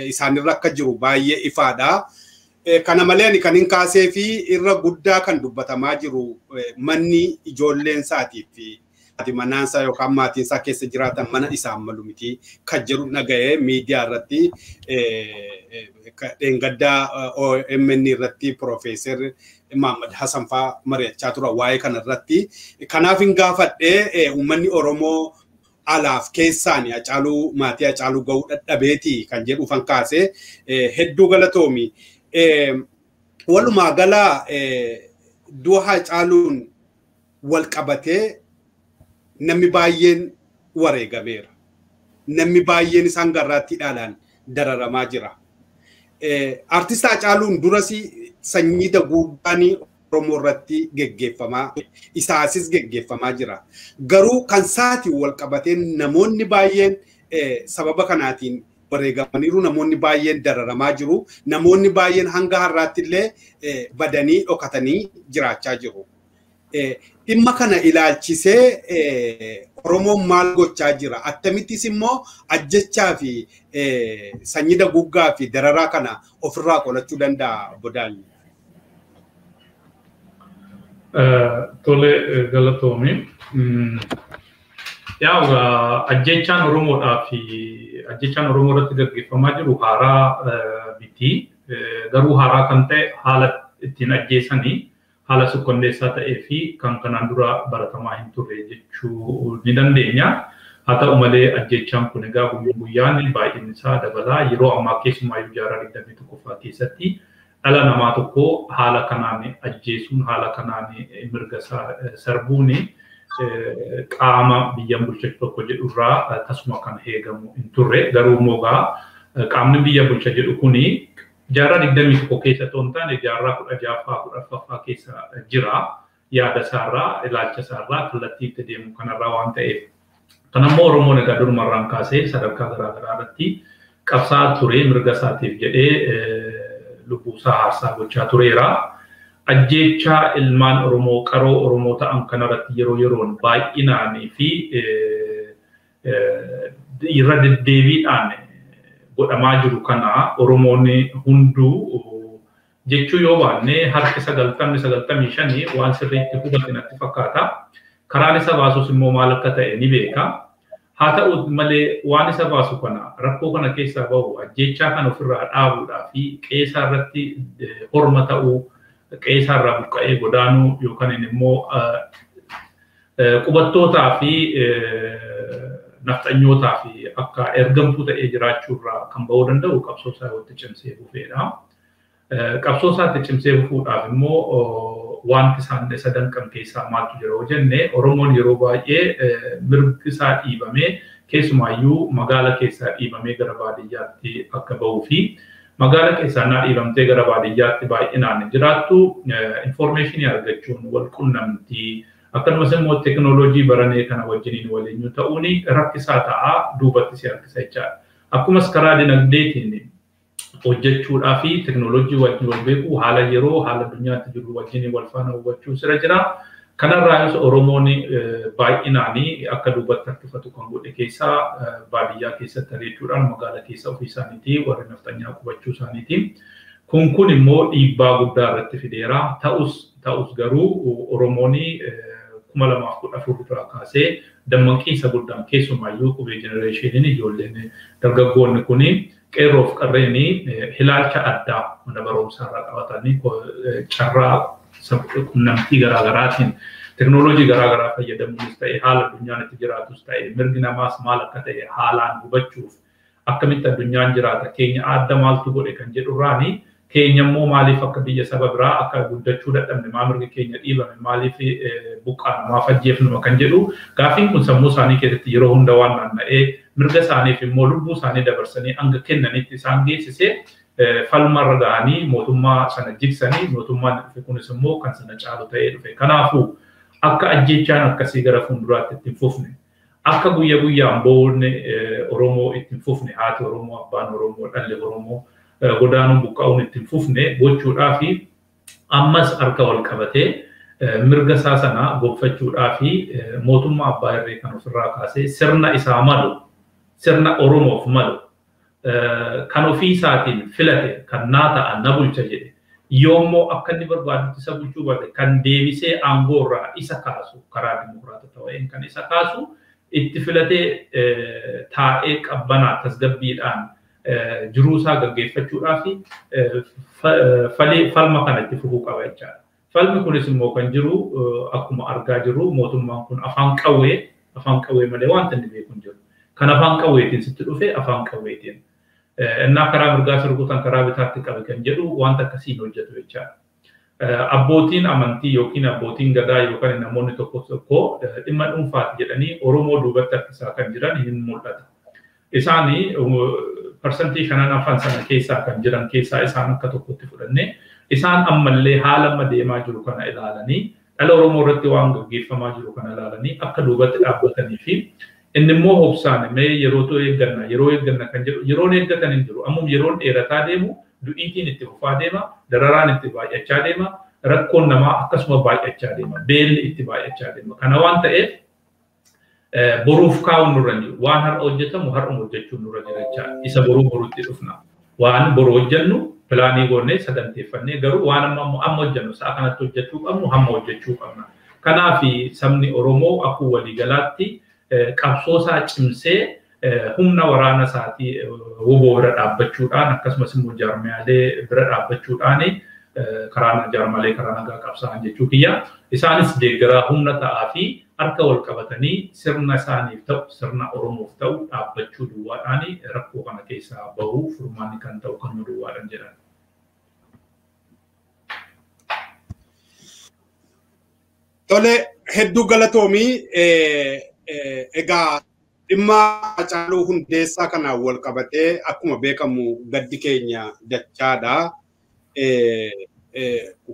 isaanirra akka jiru baay'ee ifaadha. Kana malee kan hin kaasee fi irra guddaa kan dubbatamaa jiru manni ijoolleen isaatiif fi manaansaa yookaan maatiinsaa keessa jiraatan mana isaan malu miti kan jedhu dhaga'ee miidiyaa irratti dheengaddaa OMN irratti Piroofeesar Mahammad Hassan fa'aa mari'achaa tura waa'ee kana irratti. Kanaaf hin gaafadhee uummanni Oromoo alaaf keessaan Hacaaluu maatii Hacaaluu ga'uu dadhabeeti kan jedhu fan kaasee hedduu galatoomi. Walumaa gala du'a Hacaaluun wal qabatee namni baay'een wareegameera. Namni baay'een isaan garraattiidhaan dararamaa jira. Artist Hacaaluun durasi sanyii daguudhaan Oromoo irratti geggeeffamaa isaasis geggeeffamaa jira. Garuu kan saati wal qabateen namoonni baay'een sababa kanaatiin wareegamaniiru, namoonni baay'een dararamaa jiru, namoonni baay'een hanga har'aatti illee badanii dhokatanii jiraachaa jiru. Dhimma kana ilaalchisee Oromoon maal gochaa jira? Akkamittis immoo ajjechaa fi sanyii duguggaa fi dararaa kana ofirraa qolachuu danda'a Bodaanyi? Tole galatoomi. Yaa ajjechaan Oromoodhaa fi ajjechaan Oromoo irratti gaggeeffamaa jiru haaraa miti. Garuu haaraa kan ta'e haala ittiin ajjeesanii haala sukkanneessaa ta'ee fi kan kanaan dura baratamaa hin turre jechuu ni dandeenya. Haa ta'u malee ajjechaan kun egaa guyyaan baay'inni isaa dabalaa. Yeroo ammaa keessumaa jaarraa 21ffaa keessatti dhala namaa tokko haala kanaan ajjeesuun, haala kanaan mirga isaa sarbuun qaama biyya bulchu tokko jedhurraa tasuma kan eegamu hin turre. Garuu immoo qaamni biyya bulchu jedhu kuni jaarraa 21 keessa otoo hin taane jaarraa 16ffaa 17ffaa keessa jira. Yaada isaarraa, ilaalcha isaarraa kallattii itti deemu kanarraa waan ta'eef. Kanammoo Oromoon egaa durumarraan kaasee sadarkaa garaagaraa irratti qabsaa'aa ture, mirga isaatiif jedhee lubbuu isaa aarsaa gochaa tureera. Ajjechaa ilmaan Oromoo, qaroo Oromoo ta'an kanarratti yeroo yeroon baay'inaanii fi irra deddeebiidhaan godhamaa jiru kana Oromoonni hunduu jechuu yoo baanne harki 95 waan sirriitti hubate natti fakkaata. Karaan isa baasus immoo maal akka ta'e ni beeka. Haa ta'u malee waan isa baasu kana rakkoo kana keessaa bahu ajjechaa kana ofirraa dhaabuudhaa fi qeesaa irratti horma ta'uu, qeesaa irraa buqqa'ee godaanuu yookaan immoo qubattootaa fi nafxanyootaa fi akka ergamtuu ta'ee jiraachuurraa kan bahuu danda'u qabsoo isaa itti cimsee fufeedha. Qabsoo isaa itti cimsee fufuudhaaf immoo wanti isaan sadan kan keessaa maaltu jira yoo jenne Oromoon yeroo baay'ee mirgi isaa dhiibamee keessumaayyuu magaala keessaa dhiibamee gara baadiyyaatti akka bahuu fi magaala keessaa naa dhiibamtee gara baadiyyaatti baay'inaan jiraattu informationii argachuun wal qunnamtii akkasumas immoo teknooloojii baranee kana wajjiniin waliin ta'uun rakkisaa ta'a duubatti si harkisa jechaadha. Akkumas karaa dinagdeetiin hojjechuudhaa fi teknooloojii wajjin wal beekuu haala yeroo haala addunyaatti jiru wajjin wal faana hubachuu sira jira. Kanarraayis Oromoon baay'inaanii akka duubatti harkifatu kan godhe keessaa baadiyyaa keessatti ariichuudhaan magaala keessa ofii isaaniitii warri nafxanyaa qubachuu isaaniitiin. Kun immoo dhiibbaa guddaa irratti fideera. Ta'us garuu Oromoon 2014 irraa kaasee dammaqinsa guddaan keessumaayyuu qubee jenereeshiniin ijoolleen dargaggoonni kuni qeerroof qarreenii ilaalcha addaa mana barumsaa irraa qabatanii carraa qunnamtii garaagaraatiin teknooloojii garaagaraa fayyadamuunis ta'e haala addunyaan itti jiraatus ta'e mirgi namaas maal akka ta'e haalaan hubachuuf akkamitti addunyaan jiraata keenya adda maaltu godhe kan jedhurraani keenya immoo maaliif akka biyya saba biraa akka guddachuu dadhabne maa mirgi keenya dhiibame maaliif buqqaan maaf ajjeefnuma kan jedhu gaafiin kun sammuu isaanii keessatti yeroo hunda waan naanna'ee mirga isaaniif immoo lubbuu isaanii dabarsanii hanga kennanitti isaan geessisee falmarra ga'anii mootummaa sana jigsanii mootummaan dhufe kunis immoo kan sana caalu ta'ee dhufe. Kanaafuu akka ajjechaan akkasii gara fuulduraatti ittiin fufne akka guyyaa guyyaan boonne Oromoo ittiin fufne haati Oromoo abbaan Oromoo dhalli Oromoo godaanuun buqqa'uun ittiin fufne gochuudhaa fi ammas harka wal qabatee mirga isaa sana gonfachuudhaa fi mootummaa abbaa irree kan ofirraa kaasee sirna isaa malu sirna Oromoof malu kan ofii isaatiin filate kan naa ta'a na bulcha jedhe yoommoo akka inni barbaadutti isa bulchuu barbaade kan deebisee aangoo irraa isa kaasu karaa dimokiraatota ta'een kan isa kaasu itti filatee taa'ee qabbanaa tasgabbiidhaan jiruu isaa gaggeeffachuudhaa fi falma kana itti fufuu qaba jechaadha. Falmi kunis immoo kan jiru akkuma argaa jirru mootummaan kun afaan qawwee malee wanta inni beeku hin jiru. Kan afaan qawweetiin sitti dhufe afaan qawweetiin. Innaa karaa mirgaa sirbuutaan karaa bitaatti qabe kan jedhu wanta akkasiin hojjetu jechaadha. Abbootiin amantii yookiin abbootiin gadaa yookaan namoonni tokko dhimma dhuunfaatti jedhanii Oromoo duubatti harkisaa kan jiran hin mul'ata. Isaanii parsantii 5 afaan sana keessaa kan jiran keessaa isaan akka tokkotti fudhannee isaan ammallee haala amma deemaa jiru kana ilaalanii dhala Oromoo irratti waan gaggeeffamaa jiru kana ilaalanii akka duubatti dhaabbatanii fi inni immoo hobsaan mee yeroo eegganna kan jedhu yeroon eeggatan hin jiru ammum yeroon dheerataa deemu du'iitiin itti fufaa deema dararaan itti baay'achaa deema rakkoon namaa akkasuma baay'achaa deema beelli itti baay'achaa deema kana waan ta'eef boruuf kaa'uun nurra jiru waan har'a hojjetamu har'uma hojjechuun nurra jira jecha isa boruutti dhufna waan boru hojjennu pilaanii goonee saganteeffannee garuu waan amma hojjennu sa'a kanatti hojjechuu qabnu hamma hojjechuu qabna kanaaf sabni Oromoo akkuma waliigalaatti qabsoosaa cimsee humna waraana isaatii woboo bira dhaabbachuudhaan akkasumas immoo jaarmiyaalee bira dhaabbachuudhaan karaa jaarmaalee karaa nagaa qabsaan jechuu kiyya isaanis deeggaraa humna ta'aa fi harka wal qabatanii sirna isaaniif ta'u sirna Oromoof ta'u dhaabbachuu duwwaadhaan rakkoo kana keessaa bahuu furmaanni kan ta'u kan duwwaadhaan jedhan. Tole hedduu galatoomii egaa dhimma Hacaaluu Hundeessaa kanaan wal qabatee akkuma beekamu gaddi keenya dachaadha.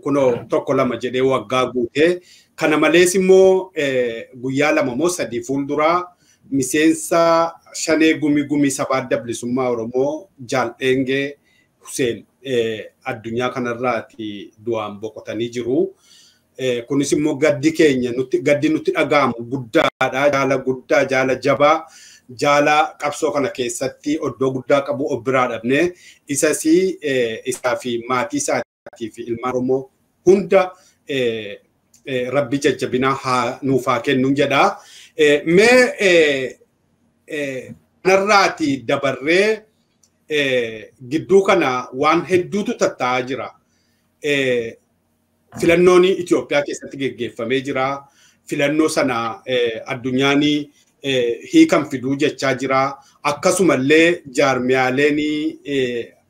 Kunoo tokko lama jedhee waggaa guutee kana malees immoo guyyaa lama moo sadii fuulduraa miseensa shanee gumii sabaa adda bilisummaa Oromoo Jaal Dheengee Huseen addunyaa kanarraati du'aan boqotanii jiru. Kunis immoo gaddi keenya gaddi nutti dhaga'amu guddaadha jaala guddaa jaala jabaa jaala qabsoo kana keessatti oddoo guddaa qabu obbiraa dhabne isaa fi maatii isaatii fi ilmaan Oromoo hunda rabbi jajjabinaa haa nuuf haa kennu jedha. Mee kanarraati dabarree gidduu kana waan hedduutu tatta'aa jira. Filannoon Itoophiyaa keessatti geggeeffamee jira. Filannoo sana addunyaan hiikan fiduu jechaa jira. Akkasumallee jaarmiyaaleen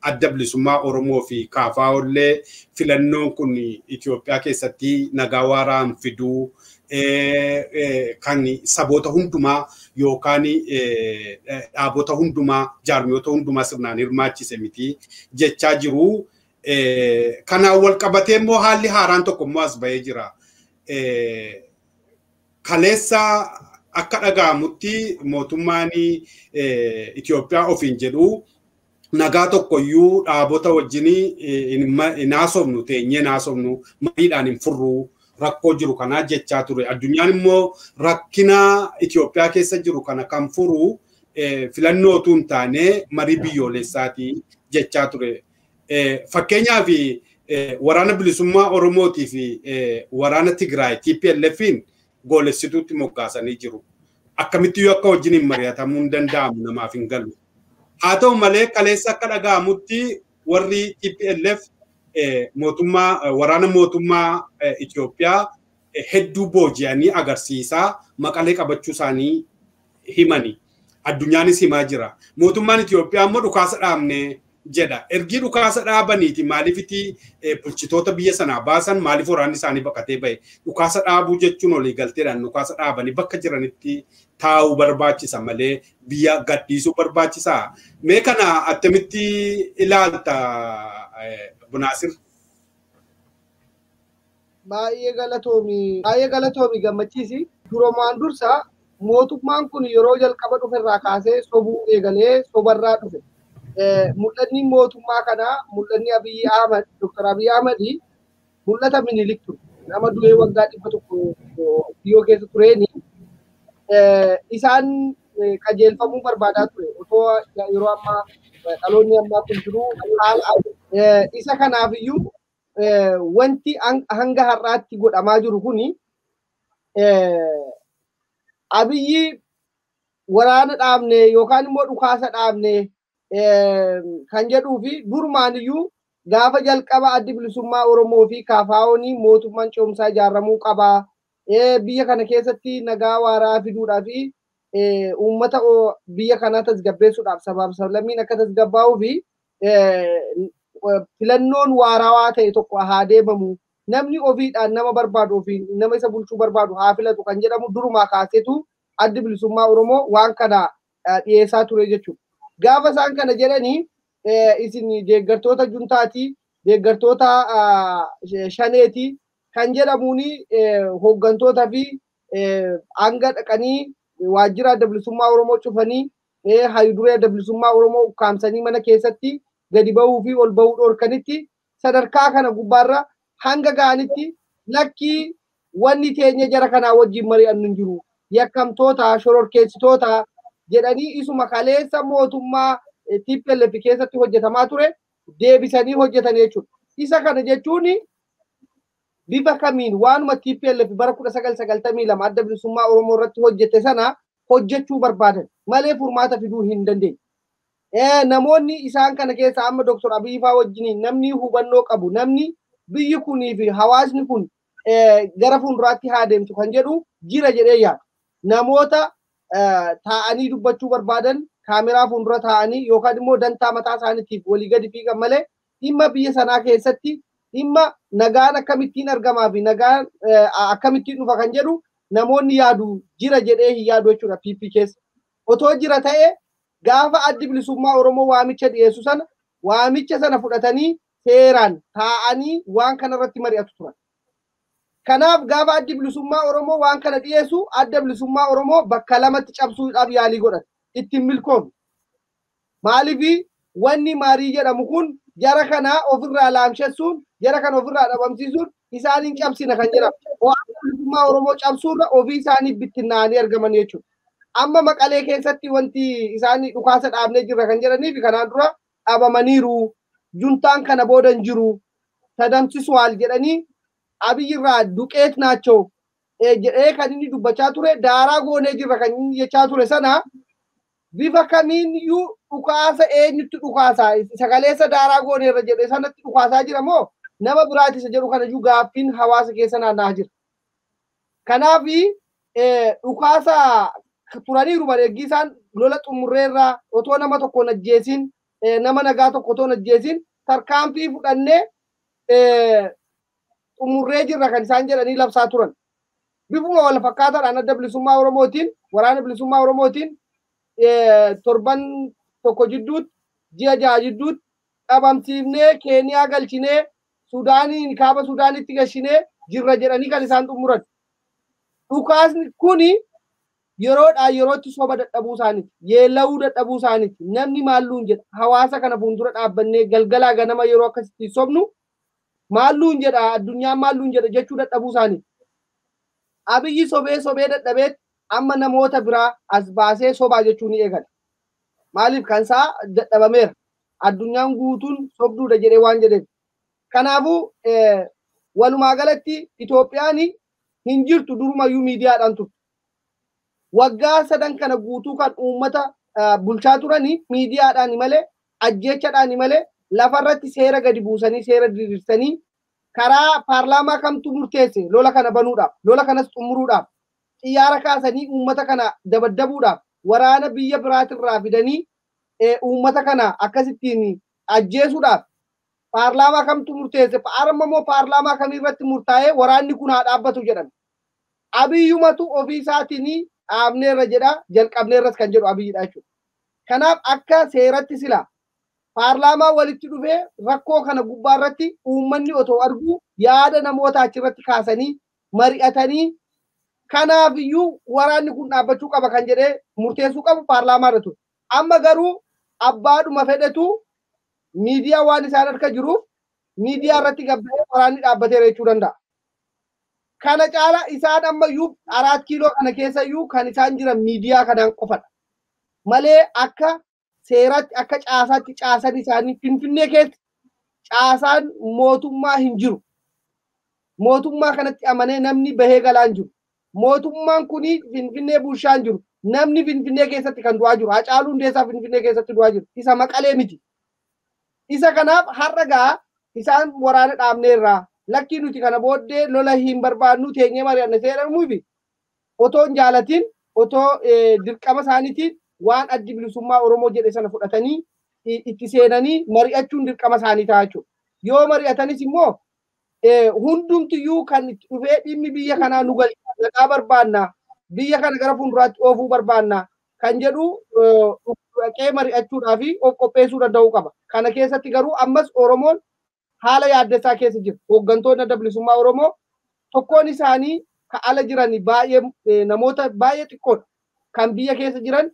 adda bilisummaa Oromoo fi KFOllee filannoon kun Itoophiyaa keessatti nagaa waaraan fiduu kan saboota hundumaa yookaan dhaabota hundumaa jaarmiyoota hundumaa sirnaan hirmaachise miti jechaa jiru. Kanaan wal qabatee immoo haalli haaraan tokko immoo as bahee jira. Kaleessa akka dhaga'amutti mootummaan Itoophiyaa ofiin jedhu nagaa tokkoyyuu dhaabota wajjin hin haasofnu teenyee hin haasofnu mariidhaan hin furru rakkoo jiru kanaa jechaa ture. Addunyaan immoo rakkina Itoophiyaa keessa jiru kana kan furu filannootu hin taane marii biyyoolessaati jechaa ture. Fakkeenyaaf waraana bilisummaa Oromootii fi waraana Tigraay TPLFin goolessituutti moggaasanii jiru. Akkamitti akka wajjin hin mari'atamuu hin danda'amu namaaf hin galu. Haa ta'u malee kaleessa akka dhaga'amutti warri TPLF waraana mootummaa Itoophiyaa hedduu booji'anii agarsiisaa maqalee qabachuu isaanii himani. Addunyaanis himaa jira. Mootummaan Itoophiyaa immoo dhukaasa dhaabne jedha. Ergi dhukaasa dhaabaniiti maaliifiti bulchitoota biyya sanaa baasan maaliif waraanni isaanii baqatee bahe. Dhukaasa dhaabuu jechuun olii galteedhaan dhukaasa dhaabanii bakka jiranitti taa'uu barbaachisa malee biyya gadhiisuu barbaachisaa. Mee kana attamitti ilaalta Bunaasir? Baay'ee galatoomi gammachiisi. Durumaan dursa mootummaan kun yeroo jalqaba dhuferraa kaasee sobuu eegalee sobarraa dhufe. Mul'anni mootummaa kanaa mul'anni Abiyyi Ahmad Dr. Abiyyi Ahmad mul'ata Minilik ture. Nama du'ee waggaa 100 biyyoo keessa tureeni isaan qajeelfamuu barbaadaa ture. Otoo yeroo ammaa dhaloonni ammaa kun jiru isa kanaafiyyuu wanti hanga har'aatti godhamaa jiru kuni Abiyyi waraana dhaabne yookaan immoo dhukaasa dhaabne kan jedhuu fi durmaaniyyuu gaafa jalqaba addi bilisummaa Oromoo fi KFO'n mootummaan ce'umsaa ijaaramuu qaba. Biyya kana keessatti nagaa waaraa fiduudhaa fi uummata biyya kanaa tasgabbeessuudhaaf sabaaf sablammiin akka tasgabbaa'uu fi filannoon waarawaa ta'e tokko haa deemamu. Namni ofiidhaan nama barbaadu ofiin nama isa bulchuu barbaadu haa filatu kan jedhamu durumaa kaaseetu addi bilisummaa Oromoo waan kana dhiyeessaa ture jechuudha. Gaafa isaan kana jedhanii isin deeggartoota juntaati deeggartoota shaneeti kan jedhamuuni hooggantoota fi hanga dhaqanii waajjira adda bilisummaa Oromoo cufanii hayduree adda bilisummaa Oromoo ukkaamsanii mana keessatti gadi bahuu fi ol bahuu dhorkanitti sadarkaa kana gubbaarra hanga ga'anitti lakkii wanni teenya jara kanaa wajjin mari'annu hin jiru. Yakkamtoota shororkeessitoota jedhanii isuma kaleessa mootummaa TPLF keessatti hojjetamaa ture deebisanii hojjetan jechuudha. Isa kana jechuun bifa kamiin waanuma TPLF bara 1992 adda bilisummaa Oromoo irratti hojjete sana hojjechuu barbaadan malee furmaata fiduu hin dandeenye. Namoonni isaan kana keessa amma Dr. Abiy faa wajjin namni hubannoo qabu namni biyyi kunii fi hawaasni kun gara fuulduraatti haa deemtu kan jedhu jira jedhee yaada. Namoota taa'anii dubbachuu barbaadan kaameraa fuuldura taa'anii yookaan immoo dantaa mataa isaaniitiif walii gadi fiigan malee dhimma biyya sanaa keessatti dhimma nagaan akkamittiin argamaa fi nagaan akkamittiin dhufa kan jedhu namoonni yaadu jira jedhee hin yaadu jechuudha PP keessa. Otoo jira ta'e gaafa addi bilisummaa Oromoo waamicha dhiyeessu sana waamicha sana fudhatanii seeraan taa'anii waan kana irratti mari'atu turan. Kanaaf gaafa addi bilisummaa Oromoo waan kana dhiyeessu adda bilisummaa Oromoo bakka lamatti cabsuudhaaf yaalii godhate. Ittiin milkoomne. Maaliif wanni maarii jedhamu kun jara kana ofirraa laamsheessuun jara kana ofirraa dhabamsiisuun isaaniin cabsina kan jedhamu. Adda bilisummaa Oromoo cabsuurra ofii isaanii bittinnaa'anii argaman jechuudha. Amma Maqalee keessatti wanti isaanii dhukaasa dhaabnee jirra kan jedhanii fi kanaan dura dhabamaniiru. Juntaan kana booda hin jiru. Tadamsisuwaal jedhanii Abiyyirraa duqeet naachoo jedhee kan inni dubbachaa ture daaraa goonee jirra kan inni jechaa ture sana bifa kamiiyyuu dhukaasa eenyutti dhukaasaa sagaleessa daaraa gooneerra jedhee sanatti dhukaasaa jira moo nama biraati isa jedhu kanayyuu gaaffiin hawaasa keessa naanna'aa jira. Kanaaf dhukaasa turaniiru bareeggii isaan lola xumurreerraa otoo nama tokko najjeesin nama nagaa tokko otoo najjeesin tarkaanfii fudhannee xumurree jirra kan isaan jedhanii labsaa turan. Bifuma wal fakkaataadhaan adda bilisummaa Oromootiin waraana bilisummaa Oromootiin torban tokko jidduutti ji'a ja'a jidduutti dhabamsiifnee Keeniyaa galchinee Sudaanii kaaba Sudaanitti galchinee jirra jedhanii kan isaan xumuran. Dhukaasni kuni yeroodhaa yerootti soba dadhabuu isaaniiti. Yeella'uu dadhabuu isaaniiti. Namni maalluun jedha hawaasa kana fuuldura dhaabbannee galgalaa ganama yeroo akkasitti sobnu maalluun jedha addunyaan maalluun jedha jechuu dadhabuu isaaniiti. Abiyyi sobee dadhabee amma namoota biraa as baasee sobaa jechuu ni eegala. Maaliif kan isaa dadhabameera. Addunyaan guutuun sobduudha jedhee waan jedheef. Kanaafuu walumaa galatti Itoophiyaan hin jirtu durumayyuu miidiyaadhaan turte. Waggaa sadan kana guutuu kan uummata bulchaa turanii miidiyaadhaan malee ajjechaadhaan malee lafarratti seera gadi buusanii seera diriirsanii karaa paarlaamaa kamtu murteesse lola kana banuudhaaf lola kanas xumuruudhaaf xiyyaara kaasanii uummata kana dabaddabuudhaaf waraana biyya biraatirraa fidanii uummata kana akkasittiin ajjeesuudhaaf paarlaamaa kamtu murteesse moo paarlaamaa kamirratti murtaa'ee waraanni kun haa dhaabbatu jedhan. Abiyyumatu ofii isaatiin dhaabneerra jedha jalqabneerras kan jedhu Abiyyidha jechuudha. Kanaaf akka seeratti silaa paarlaamaa walitti dhufee rakkoo kana gubbaarratti uummanni otoo argu yaada namoota achirratti kaasanii mari'atanii kanaafiyyuu waraanni kun dhaabbachuu qaba kan jedhee murteessuu qabu paarlaamaa irra ture. Amma garuu abbaadhuma fedhetu miidiyaa waan isaan harka jiruuf miidiyaa irratti gabba'ee waraanni dhaabbateera jechuu danda'a. Kana caala isaan ammayyuu 4 kiiloo kana keessayyuu kan isaan jiran miidiyaa kanaan qofadha. Malee akka seeratti akka caasaatti caasan isaanii Finfinnee keessa caasaan mootummaa hin jiru. Mootummaa kanatti amanee namni bahee galaan jiru. Mootummaan kuni Finfinnee bulchaan jiru. Namni Finfinnee keessatti kan du'aa jiru. Hacaaluu Hundeessaa Finfinnee keessatti du'aa jiru. Isa Maqalee miti. Isa kanaaf har'a gaa isaan waraana dhaabneerraa lakkii nuti kana booddee lola hin barbaannu teenyee mari'anne seeramuufi otoo hin jaalatin otoo dirqama isaaniitiin waan addi bilisummaa Oromoo jedhe sana fudhatanii itti seenanii mari'achuun dirqama isaanii ta'a jechuudha. Yoo mari'atanis immoo hundumtiyyuu kan itti dhufee dhimmi biyya kanaa nu galchaa barbaanna biyya kana gara fuulduraatti oofuu barbaanna kan jedhu dhaqee mari'achuudhaa fi of qopheessuu danda'uu qaba. Kana keessatti garuu ammas Oromoon haala yaaddeessaa keessa jiru. Hooggantoonni adda bilisummaa Oromoo tokkoon isaanii kan ala jiran baay'ee namoota baay'ee xiqqoodha. Kan biyya keessa jiran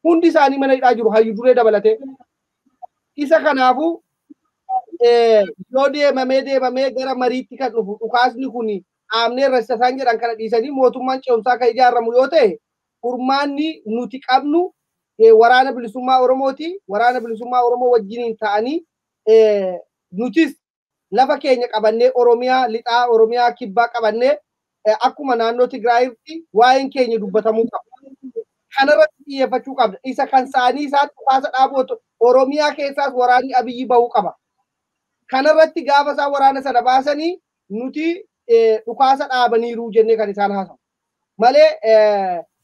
hundi isaanii mana hidhaa jiru hayyu duree dabalatee. Isa kanaafuu yoo deemamee gara mariitti kan dhufu dhukaasni kun dhaabnee irra isaan jedhan kana dhiisanii mootummaan ce'umsaa kan ijaaramu yoo ta'e furmaanni nuti qabnu waraana bilisummaa Oromooti. Waraana bilisummaa Oromoo wajjiniin ta'anii nutis lafa keenya qabannee Oromiyaa lixaa Oromiyaa kibbaa qabannee akkuma naannoo Tigraayitti waa'een keenya dubbatamuu qaba. Kanarratti xiyyeeffachuu qabna. Isa kan saanii isaatti dhukaasa dhaabu Oromiyaa keessaas waraanni Abiyyi bahuu qaba. Kanarratti gaafa isaan waraana sana baasanii nuti dhukaasa dhaabaniiru jennee kan isaan haasawu. Malee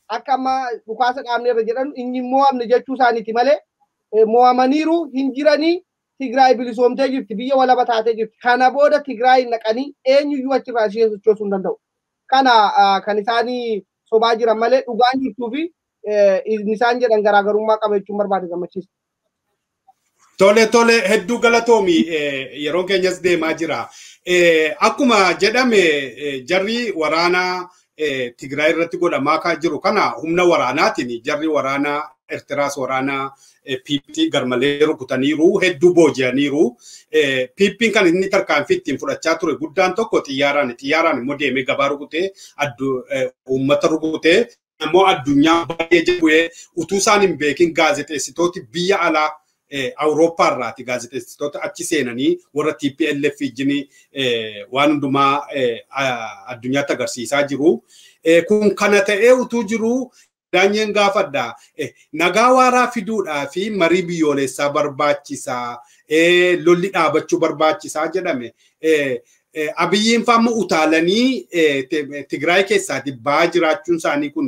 akka amma dhukaasa dhaabneerra jedhan inni mo'amne jechuu isaaniiti malee mo'amaniiru hin jiranii Tigraay bilisoomtee jirti biyya walaba taatee jirti. Kana booda Tigraay naqanii eenyuyyuu achirraa ishee sochoosuu hin danda'u. Kana kan isaanii sobaa jiran malee dhugaan jirtuu fi isaan jedhan garaagarummaa qaba jechuun barbaade gammachiisa. Tole hedduu galatoomi yeroo keenyas deemaa jira. Akkuma jedhame jarri waraanaa Tigraay irratti godhamaa kan jiru kana humna waraanaatiin jarri waraanaa Eertiraas waraanaa PP garmalee rukutaniiru hedduu booji'aniiru. PP'n kan inni tarkaanfii ittiin fudhachaa ture guddaan tokko xiyyaaraan immoo deemee gabaa rukutee uummata rukutee ammoo addunyaa baay'ee jedhuee utuu isaan hin beekin gaazexeessitooti biyya alaa Awurooppaa irraati gaazexeessitoota achi seenanii warra TPLF wajjin waan hundumaa addunyaatti agarsiisaa jiru. Kun kana ta'ee utuu jiru daanyeen gaafadha. Nagaa waaraa fiduudhaa fi marii biyyoolessaa barbaachisaa lolli dhaabachuu barbaachisaa jedhame. Abiyyiin faama utaalanii Tigraay keessaati ba'aa jiraachuun isaanii kun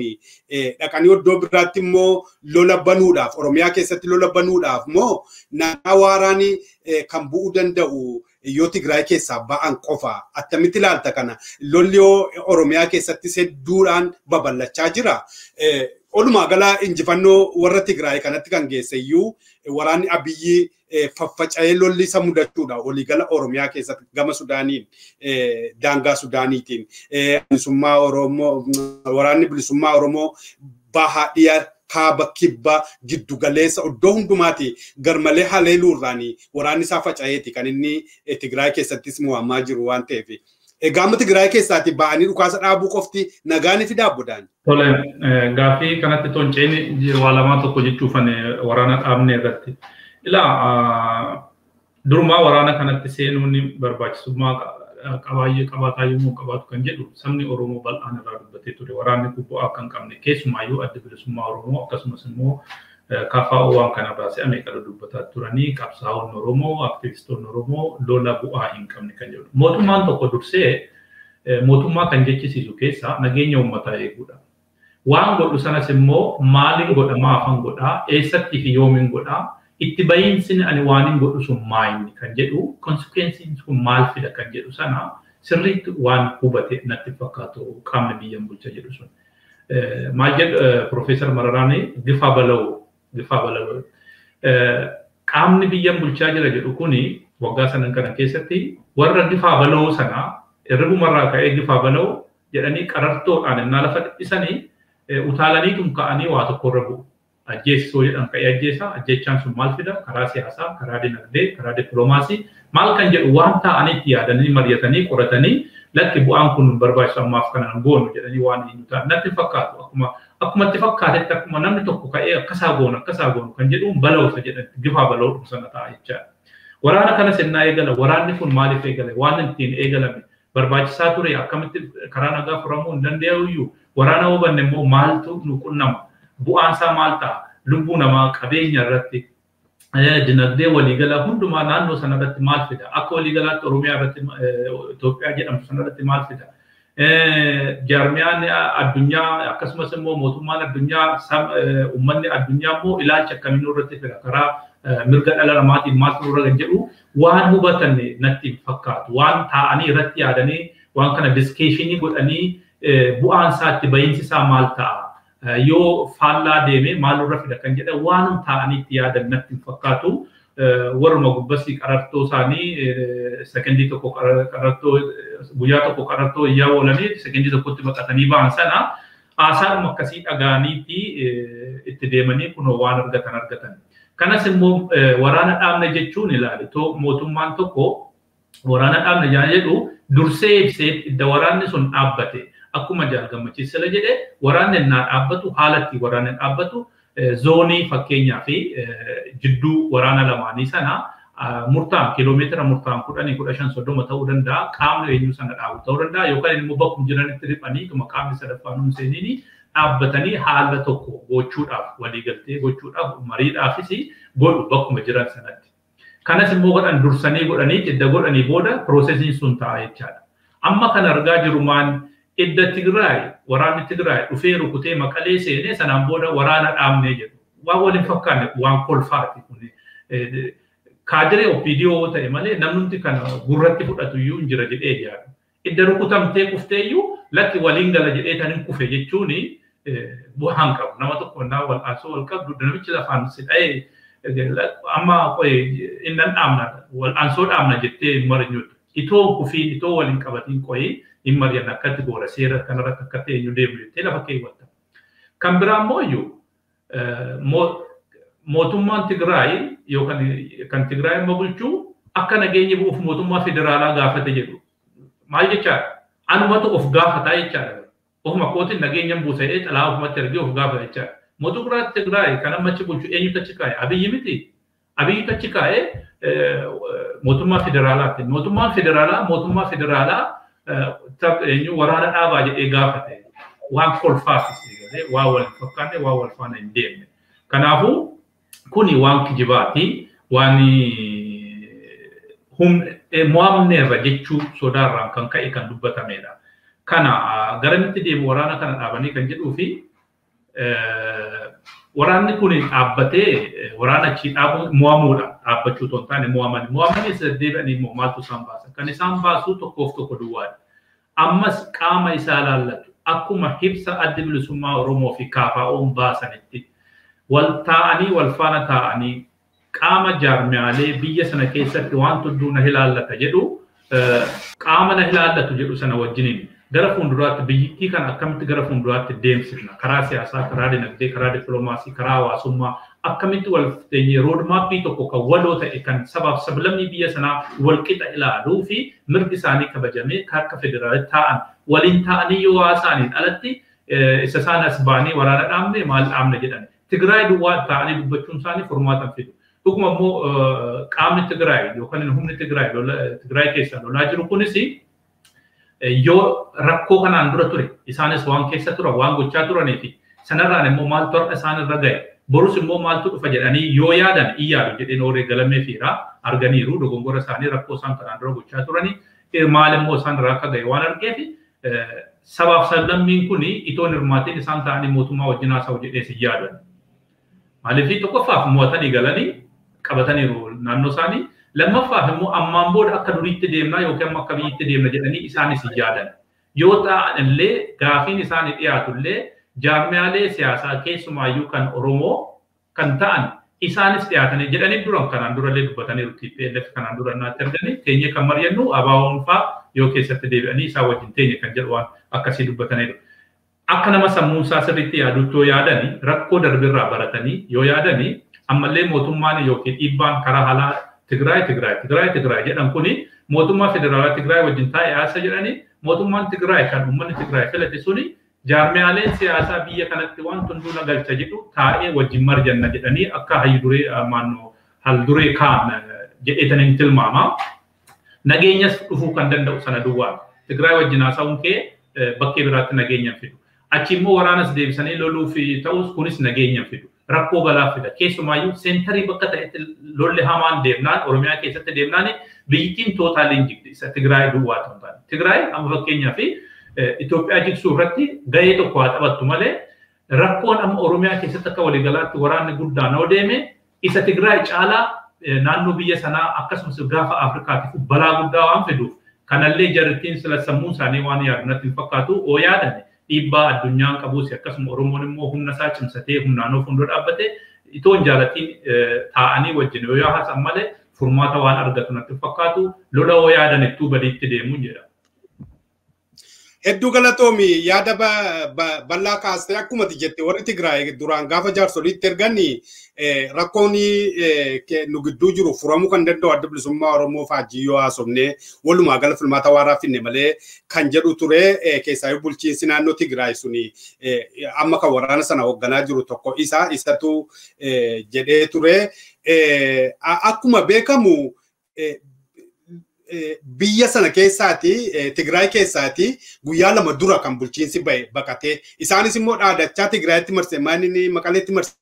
dhaqanii iddoo biraatti immoo lola banuudhaaf Oromiyaa keessatti lola banuudhaaf immoo nagaa waaraan kan bu'uu danda'u yoo Tigraay keessaa ba'an qofa. Attamitti ilaalta kana lolli Oromiyaa keessatti hedduudhaan babal'achaa jira. Olumaa galaa injifannoo warra Tigraay kanatti kan geesseyyuu waraanni Abiyyi faffaca'ee lolli isa mudachuudha waliigala Oromiyaa keessatti gama Sudaaniin daangaa Sudaaniitiin bilisummaa Oromoo waraanni bilisummaa Oromoo bahaa dhiyaa kaaba kibba giddu galeessa iddoo hundumaati garmalee haleeluurraanii waraanni isaa faca'eeti kan inni Tigraay keessattis mo'amaa jiru waan ta'eef. Gama Tigraay keessaati ba'anii dhukaasa dhaabuu qofti nagaan fi daabbodaan. Tole gaaffii kanatti tonceen waa lamaa tokko jechuufan waraana dhaabne irratti. Ilaa durumaa waraana kanatti seenuun barbaachisummaa qabaataa yommuu qabaatu kan jedhu sabni Oromoo bal'aan irraa dubbatee ture. Waraanni bu'aa akka hin qabne keessumaayyuu adda bilisummaa Oromoo akkasumas immoo KFO waan kana baasee ameeqala dubbataa turanii qabsaa'onni Oromoo aktivistoonni Oromoo lola bu'aa hin qabne kan jedhu. Mootummaan tokko dursee mootummaa kan jechisiisu keessaa nageenya uummataa eeguudha. Waan godhu sanas immoo maaliin godha maafan godhaa eessattii fi yoomiin godhaa itti bahiinsi ani waan hin godhu sun maayinni kan jedhu konsekwensiin sun maal fida kan jedhu sana sirriitti waan hubate natti fakkaatu qaamni biyyan bulcha jedhu sun. Maal jedhu Profeesar Mararaanii gifa bala'u. Qaamni biyyan bulchaa jira jedhu kuni waggaa sanan kana keessatti warra gifa bala'u sana irribumarraa ka'ee gifa bala'u jedhanii qarartoodhaan innaa lafa dhiphisanii utaalaniitum ka'anii waa tokkorra bu'u. Ajjeesisoo jedhan ka'ee ajjeesa ajjechaan sun maal fida karaa siyaasaa karaa dinagdee karaa dippiloomaasii maal kan jedhu waan ta'anitti yaadanii mari'atanii qoratanii lakki bu'aan kun barbaachisu ammaaf kana goonu jedhanii waan hin ta'an natti fakkaatu akkuma itti fakkaatetti akkuma namni tokko ka'ee akkasaa goonu kan jedhuun bala'uusa jedhan gifaa bala'uu sana ta'a jechaadha. Waraana kana sennaa eegala waraanni kun maaliif eegale waan ittiin eegalame barbaachisaa ture akkamitti karaa nagaa furamuu hin danda'uyyuu waraana hubanne immoo maaltu nu qunnama bu'aan isaa maal ta'a lubbuu namaa qabeenya irratti dinagdee waliigala hundumaa naannoo sana irratti maal fida akka waliigalaatti Oromiyaa irratti Itoophiyaa jedhamtu sana irratti maal fida jaarmiyaan addunyaa akkasumas immoo mootummaan addunyaa uummanni addunyaa immoo ilaalcha akkamiin irratti fida karaa mirga dhala namaatiin maaltu irra kan jedhu waan hubatan natti fakkaatu waan taa'anii irratti yaadanii waan kana diskeeshinii godhanii bu'aan isaatti bahiinsi isaa maal ta'a yoo faallaa deeme maalirra fida kan jedhe waan taa'anii itti yaadan natti fakkaatu warma gubbasi qarartoo isaanii sekendii tokko qarartoo guyyaa tokko qarartoo iyyaa oolanii sekendii tokkotti baqatanii ba'an sana aasaaruma akkasii dhagaaniitti itti deemanii kunoo waan argatan. Kanas immoo waraana dhaabne jechuun ilaali mootummaan tokko waraana dhaabne jedhu dursee ibsee idda waraanni sun dhaabbate akkuma jaalgammachiisela jedhe waraanni innaa dhaabbatu haalatti waraanni dhaabbatu zoonii fakkeenyaa fi jidduu waraana lamaanii sana murtaan kiiloomeetira murtaan 10-15 ta'uu danda'a qaamni eenyu sana dhaabu ta'uu danda'a yookaan immoo bakkuma jiranitti riphanii tuma qaamni sadaffaan seeniini dhaabbatanii haala tokko gochuudhaaf waliigaltee gochuudhaaf mariidhaafis godhu bakkuma jiran sanatti. Kanas immoo godhan dursanii godhanii idda godhanii booda piroosesiin sun ta'a jechaadha. Amma kan argaa jiru maan idda Tigraay waraanni Tigraay dhufee rukutee Maqalee seenee sanaan booda waraana dhaabnee jedhu. Waan waliin fakkaanne waan kolfaati kun. Kaadiree OPDO ta'e malee namni kana gurratti fudhatu iyyuu hin jira jedhee yaadu. Idda rukutamtee kuftee iyyuu lakki waliin gala jedhee tanin kufe jechuun bu'aan qabu. Nama tokko naa wal'aansoo wal qabdu namichi lafaan sidha'ee amma innan dhaabna wal'aansoo dhaabna jettee marinyuutu. Itoo kufiin itoo waliin qabatiin qo'ee hin mari'an akkatti goora seera kanarratti akkatti eenyu deemu jettee lafa keewwatta. Kan biraa immoo iyyuu mootummaan Tigraay yookaan kan Tigraay immoo bulchuu akka nageenya bu'uuf mootummaa federaalaa gaafate jedhu. Maal jechaadha? Anumatu of gaafataa jechaadha. Ofuma kootiin nageenya buusee xalaa ofumatti ergee of gaafata jechaadha. Mootummaan Tigraay kan ammachi bulchu eenyutu achi kaa'e? Abiyyi miti. Abiyyutu achi kaa'e mootummaa federaalaati. Mootummaa federaalaa eenyu waraana dhaabaa jedhee gaafate. Waan kolfaafis waan wal fakkaanne waan wal faana hin deemne. Kanaafuu kuni waan kijibaati waan mo'amneerra jechuu sodaarraan kan ka'e kan dubbatamedha. Kana garamitti deemu waraana kana dhaabanii kan jedhuu fi waraanni kun dhaabbatee waraana achi dhaabu mo'amuudha dhaabbachuu otoo hin taane mo'amanii isa deebi'anii immoo maaltu isaan baasa kan isaan baasuu tokkoof tokko duwwaadha. Ammas qaama isaa laallatu akkuma ibsa adda bilisummaa Oromoo fi KFO'n baasanitti wal taa'anii wal faana taa'anii qaama jaarmiyaalee biyya sana keessatti waan tudduu na ilaallata jedhu qaama na ilaallatu jedhu sana wajjiniin gara fuulduraatti biyyittii kan akkamitti gara fuulduraatti deemsifna karaa siyaasaa karaa dinagdee karaa dippiloomaasii karaa hawaasummaa akkamitti wal teenyee roodmaappii tokko kan waloo ta'e kan sabaaf sablammii biyya sanaa wal qixa ilaaluu fi mirgi isaanii kabajamee akka federaalaatti taa'an waliin taa'anii yoo haasaaniin alatti isa isaan as baanii waraana dhaabne maal dhaabne jedhan Tigraay duwwaa ta'anii dubbachuun isaanii furmaatan fidu. Dhuguma immoo qaamni Tigraay yookaan humni Tigraay keessa lolaa jiru kunis yoo rakkoo kanaan dura ture isaanis waan keessa tura waan gochaa turanii fi sanarraan immoo maaltu har'a isaan irra ga'e borus immoo maaltu dhufa jedhanii yoo yaadan iyyaadu jedheen ooree galamee fiiraa arganiiru dogongora isaanii rakkoo isaan kanaan dura gochaa turanii maal immoo isaan irraa akka ga'e waan argeef sabaaf sablammiin kun itoon hirmaatiin isaan ta'anii mootummaa wajjin haasa'u jedhee si yaadan. Maaliif tokkoffaaf mo'atanii galanii qabataniiru naannoo isaanii lammaffaaf immoo ammaan booda akka duriitti deemnaa yookaan akka biyyitti deemna jedhanii isaanis yaadan. Yoo ta'an illee gaafiin isaanii dhiyaatu illee jaarmiyaalee siyaasaa keessumaayyuu kan Oromoo kan ta'an isaanis dhiyaatanii jedhanii duran kanaan durallee dubbataniiru TPLF kanaan dura naatti arganii teenyee kan mari'annu ABO'n fa'aa yoo keessatti deebi'anii isaa wajjin teenyee kan jedhu waan akkasii dubbataniiru. Akka nama sammuun isaa sirriitti yaadutti yoo yaadanii rakkoo darbirraa baratanii yoo yaadanii ammallee mootummaan yookiin dhiibbaan karaa halaa Tigraay jedhan kuni mootummaa federaalaa Tigraay wajjin taa'ee haasa jedhanii mootummaan Tigraay kan uummanni Tigraay filate suni jaarmiyaaleen siyaasaa biyya kanatti waan tunduu nagalcha jedhu taa'ee wajjin marjanna jedhanii akka hayyuduree halduree kaan jedhetaniin tilmaama. Nageenyas dhufuu kan danda'u sana duwwaa Tigraay wajjin haasa'uun kee bakkee biraatti nageenyaan fidu. Achi immoo waraanas deebisanii loluu fi ta'us kunis nageenyaan fidu. Rakkoo balaa fida. Keessumaayyuu seentarii bakka ta'etti lolli hamaan deemnaan Oromiyaa keessatti deemnaan biyyittiin tootaaliin jigdi isa Tigraay duwwaa ta'uu taane. Tigraay amma fakkeenyaa fi Itoophiyaa jigsuu irratti gahee tokko haa taphattu malee rakkoon amma Oromiyaa keessatti akka waliigalaatti waraanni guddaan yoo deeme isa Tigraay caalaa naannoo biyya sanaa akkasumas gaafa Afrikaatiif balaa guddaa waan fiduuf kanallee jarrittiin sila sammuun isaanii waan yaadu natti hin fakkaatu oo yaadan dhiibbaa addunyaan qabuus akkasuma Oromoon immoo humna isaa cimsatee humnaan of hundoo dhaabbate itoon jaalatiin taa'anii wajjin yoo haasan malee furmaata waan argatu natti fakkaatu lola oo yaadan ittuu badiitti deemu jedha. Hedduu galatoomi yaada bal'aa kaastee akkuma jette warri Tigraay duraan gaafa jaarsoliitti erganii rakkoon nu gidduu jiru furamuu kan danda'u adda bilisummaa Oromoo faajii yoo haasofne walumaa gala filmaata waaraa finne malee kan jedhu ture keessaa bulchiinsi naannoo Tigraay suni amma kan waraana sana hoogganaa jiru tokko isatu jedhee ture. Akkuma beekamu biyya sana keessaati Tigraay keessaati guyyaa lama dura kan bulchiinsi baqatee isaanis immoo dhaadachaa Tigraayitti marsee maanini Maqaleetti marsee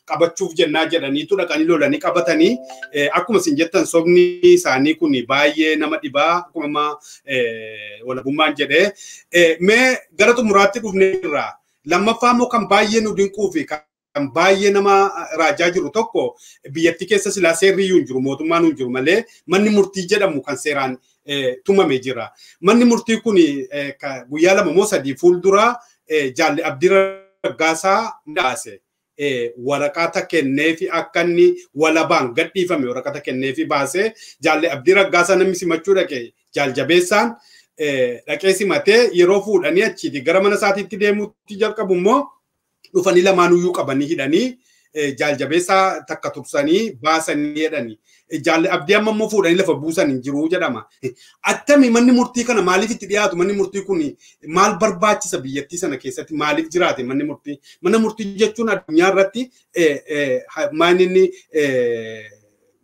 qabachuuf jennaa jedhaniitu dhaqanii lolanii qabatanii akkuma isin jettan sobni isaanii kun baay'ee nama dhibaa akkuma walabummaan jedhee mee gara xumuraatti dhufneerra lammaffaa immoo kan baay'ee nu dinquu fi kan baay'ee nama raajaa jiru tokko biyyattii keessa silaa seerri iyyuu hin jiru mootummaan hin jiru malee manni murtii jedhamu kan seeraan tumame jira. Manni murtii kun guyyaa lama moo sadii fuuldura Jaalli Abdii Raggaasaa dhaase. Waraqata kenneefi akka inni walabaan gadhiifame waraqata kenneefi baasee Jaalli Abdii Raggaasaa namni simachuu dhaqe Jaaljabeessaan dhaqee simatee yeroo fuudhanii achiiti gara mana isaatiitti deemuutti jalqabu immoo dhufanii lamaanuyyuu qabanii hidhanii Jaaljabeessaa takka tursanii baasanii jedhanii Jaalli Abdii amma immoo fuudhanii lafa buusan hin jiru jedhama. Attami manni murtii kana maaliif itti dhiyaatu manni murtii kun maal barbaachisa biyyattii sana keessatti maaliif jiraate manni murtii? Mana murtii jechuun addunyaa irratti maaninni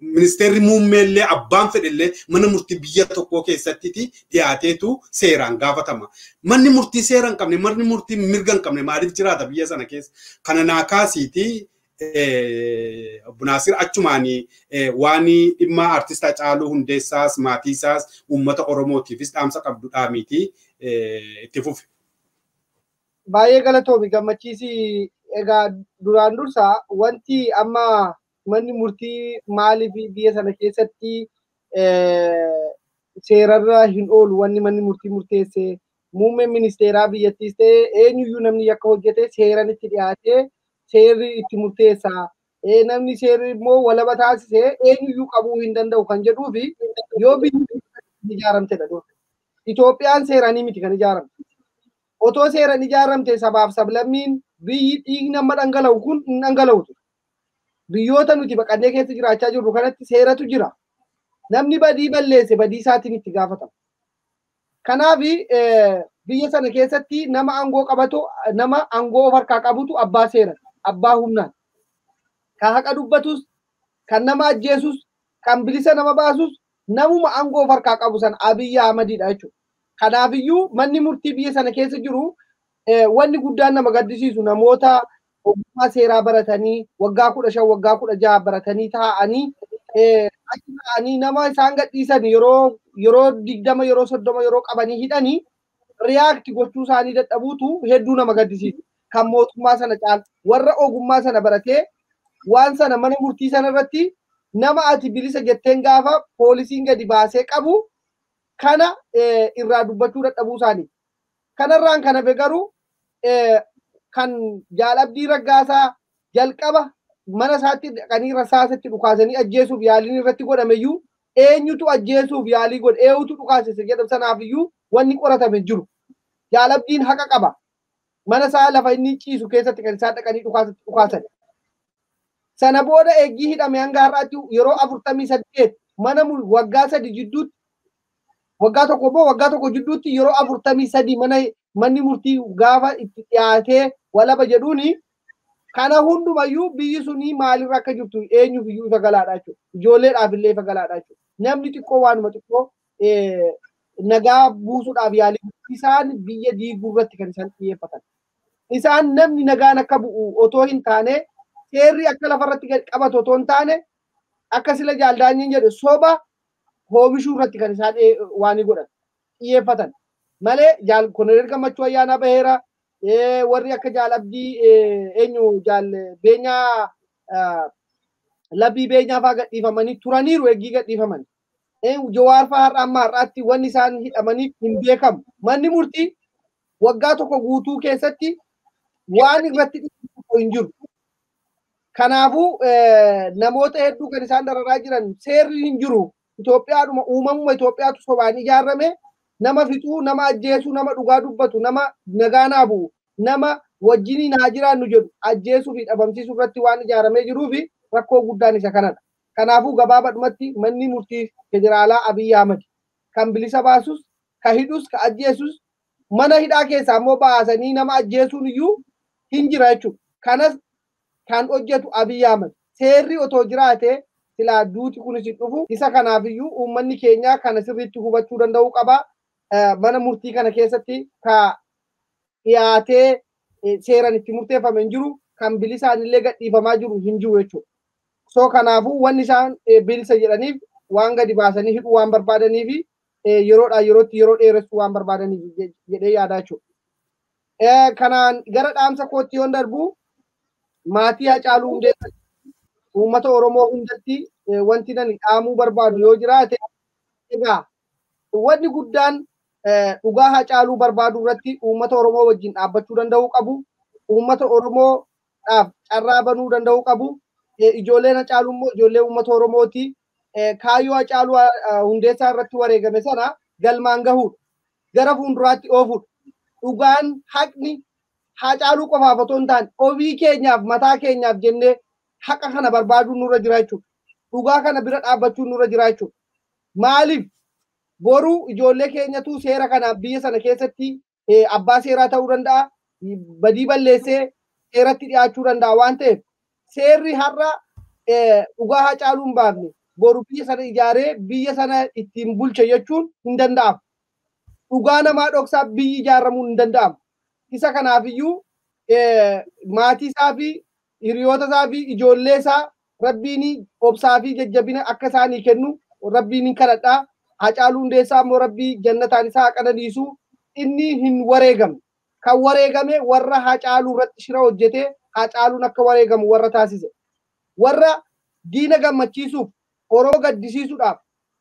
ministeerri muummeellee abbaan fedhellee mana murtii biyya tokko keessatti dhiyaateetu seeraan gaafatama. Manni murtii seera hin qabne manni murtii mirga hin qabne maaliif jiraata biyya sana keessa? Kana naakaasiiti Bunaasir achumaanii waan dhimma artist Hacaaluu Hundeessaas maatiisaas uummata Oromootiifis dhaamsa qabdudhaa miti itti fufi. Baay'ee galatoomi gammachiisi egaa duraan dursa wanti amma manni murtii maaliif biyya sana keessatti seerarra hin oolu wanni manni murtii murteesse muummeen ministeeraa biyyattiis ta'e eenyuyyuu namni yakka hojjete seeran itti dhiyaatee seerri itti murteessa namni seerri immoo walaba taasisee eenyuyyuu qabuu hin danda'u kan jedhuu fi yoo biyyi ijaaramtedha dura. Itoophiyaan seeranii miti kan ijaaramte. Otoo seeran ijaaramte sabaaf sablammiin biyyi dhiigni nama dhangala'u kun hin dhangala'u. Biyyoota nuti baqannee keessa jiraachaa jirru kanatti seeratu jira. Namni badii balleesse badii isaatiin itti gaafatama. Kanaaf biyya sana keessatti nama aangoo qabatu nama aangoo of harkaa qabutu abbaa seera abbaa humnaan. Kan haqa dubbatus kan nama ajjeesus kan bilisa nama baasus namuma aangoo of harkaa qabu san Abiyyi Ahmadiidha jechuudha. Kanaafiyyuu manni murtii biyya sana keessa jiru wanni guddaan nama gaddisiisu namoota ogummaa seeraa baratanii waggaa 15 waggaa 16 baratanii taa'anii achi taa'anii nama isaan gadhiisan yeroo 20 yeroo 30 yeroo qabanii hidhanii riyaakti gochuu isaanii dadhabuutu hedduu nama gaddisiisu. Kan mootummaa sana caala warra ogummaa sana baratee waan sana mana murtii sana irratti nama ati bilisa jetteen gaafa poolisiin gadi baasee qabu kana irraa dubbachuu dadhabuu isaanii. Kanarraan kana garuu kan Jaalli Abdii Raggaasaa jalqaba mana isaatti dhaqanii rasaasatti dhukaasanii ajjeesuuf yaaliin irratti godhameyyuu eenyutu ajjeesuuf yaalii godhe eenyutu dhukaasise jedhamu sanaafiyyuu wanni qoratame jiru. Jaalli Abdiin haqa qaba. Mana isaa lafa inni ciisu keessatti kan isaan dhaqanii dhukaasan. Sana booda eeggii hidhame hanga har'aatti yeroo 48 mana waggaa 3 jidduutti waggaa tokko jidduutti yeroo 43 manni murtii gaafa itti dhiyaatee walaba jedhuuni kana hundumayyuu biyyi suni maalirra akka jirtu eenyufiyyuu ifa galaadha jechuudha. Ijoolleedhaaf illee ifa galaadha jechuudha. Namni xiqqoo waanuma xiqqoo nagaa buusuudhaaf yaalii isaan biyya diiguu irratti kan isaan xiyyeeffatan. Isaan namni nagaan akka bu'u otoo hin taane seerri akka lafarratti qabatu otoo hin taane akka sila jaaldaanyiin jedhu soba hoomishuu irratti kan isaan waanii godhan xiyyeeffatan. Malee Koloneel Gammachuu Ayyaanaa baheera warri akka Jaalli Abdii eenyu beenyaa labbii beenyaa fa'aa gadhiifamanii turaniiru eeggii gadhiifaman. Jawaar fa'aa har'a amma har'aatti wanni isaan hidhamaniif hin beekamu. Manni murtii waggaa tokko guutuu keessatti waan irratti hin jiru. Kanaafuu namoota hedduu kan isaan dararaa jiran seerri hin jiru. Itoophiyaadhuma uumamuma Itoophiyaatu sobaan ijaarame nama fixuu, nama ajjeesuu, nama dhugaa dubbatu, nama nagaanaa bu'u, nama wajjiniin haa jiraannu jedhu ajjeesuu fi dhabamsiisuu irratti waan ijaaramee jiruu fi rakkoo guddaan isa kanadha. Kanaafuu gabaabadhumatti manni murtii federaalaa Abiyyi Ahmad kan bilisa baasus, ka hidhus, ka ajjeesus mana hidhaa keessaa immoo baasanii nama ajjeesuun iyyuu hin jira jechuudha. Kanas kan hojjetu Abiyyi Ahmad. Seerri otoo jiraate silaa duuti kunis dhufu. Isa kanaafiyyuu uummanni keenya kana sirriitti hubachuu danda'uu qaba. Mana murtii kana keessatti ka dhiyaatee seeran itti murteeffame hin jiru. Kan bilisaan illee gadhiifamaa jiru hin jiru jechuudha. So kanaafuu wanni isaan bilisa jedhaniif waan gadi baasanii hidhuu waan barbaadanii fi yeroodhaa yerootti yeroo dheeressuu waan barbaadaniif jedhee yaadaa jechuudha. Kanaan gara dhaamsa kootti yoon darbu maatii Hacaaluu Hundeessaa uummata Oromoo hundatti wanti nani dhaamuu barbaadu yoo jiraate egaa wanni guddaan dhugaa Hacaaluu barbaadu irratti uummata Oromoo wajjin dhaabbachuu danda'uu qabu. Uummata Oromoodhaaf carraa banuu danda'uu qabu. Ijoolleen Hacaaluu immoo ijoollee uummata Oromooti. Kaayyoo Hacaaluu Hundeessaa irratti wareegame sana galmaan gahuudha. Gara fuulduraatti oofuudha. Dhugaan haqni Hacaaluu qofaaf otoo hin taane ofii keenyaaf mataa keenyaaf jennee haqa kana barbaaduun nurra jira jechuudha. Dhugaa kana bira dhaabbachuun nurra jira jechuudha. Maaliif boruu ijoollee keenyatu seera kanaaf biyya sana keessatti abbaa seeraa ta'uu danda'a. Badii balleessee seeratti dhiyaachuu danda'a waan ta'eef seerri har'a dhugaa Hacaaluu hin baafne boru biyya sana ijaaree biyya sana ittiin bulche jechuun hin danda'amu. Dhugaa namaa dhoksaa biyyi ijaaramuun hin danda'amu. Isa kanaafiyyuu maatii isaa fi hiriyoota isaa fi ijoollee isaa rabbiin obsaa fi jajjabina akka isaanii kennu rabbiin kadhadhaa. Hacaaluu Hundeessaa immoo rabbii jannataan isaa qananiisu inni hin wareegamne. Kan wareegame warra Hacaaluu irratti shira hojjetee Hacaaluun akka wareegamu warra taasise. Warra diina gammachiisuuf Oromoo gaddisiisuudhaaf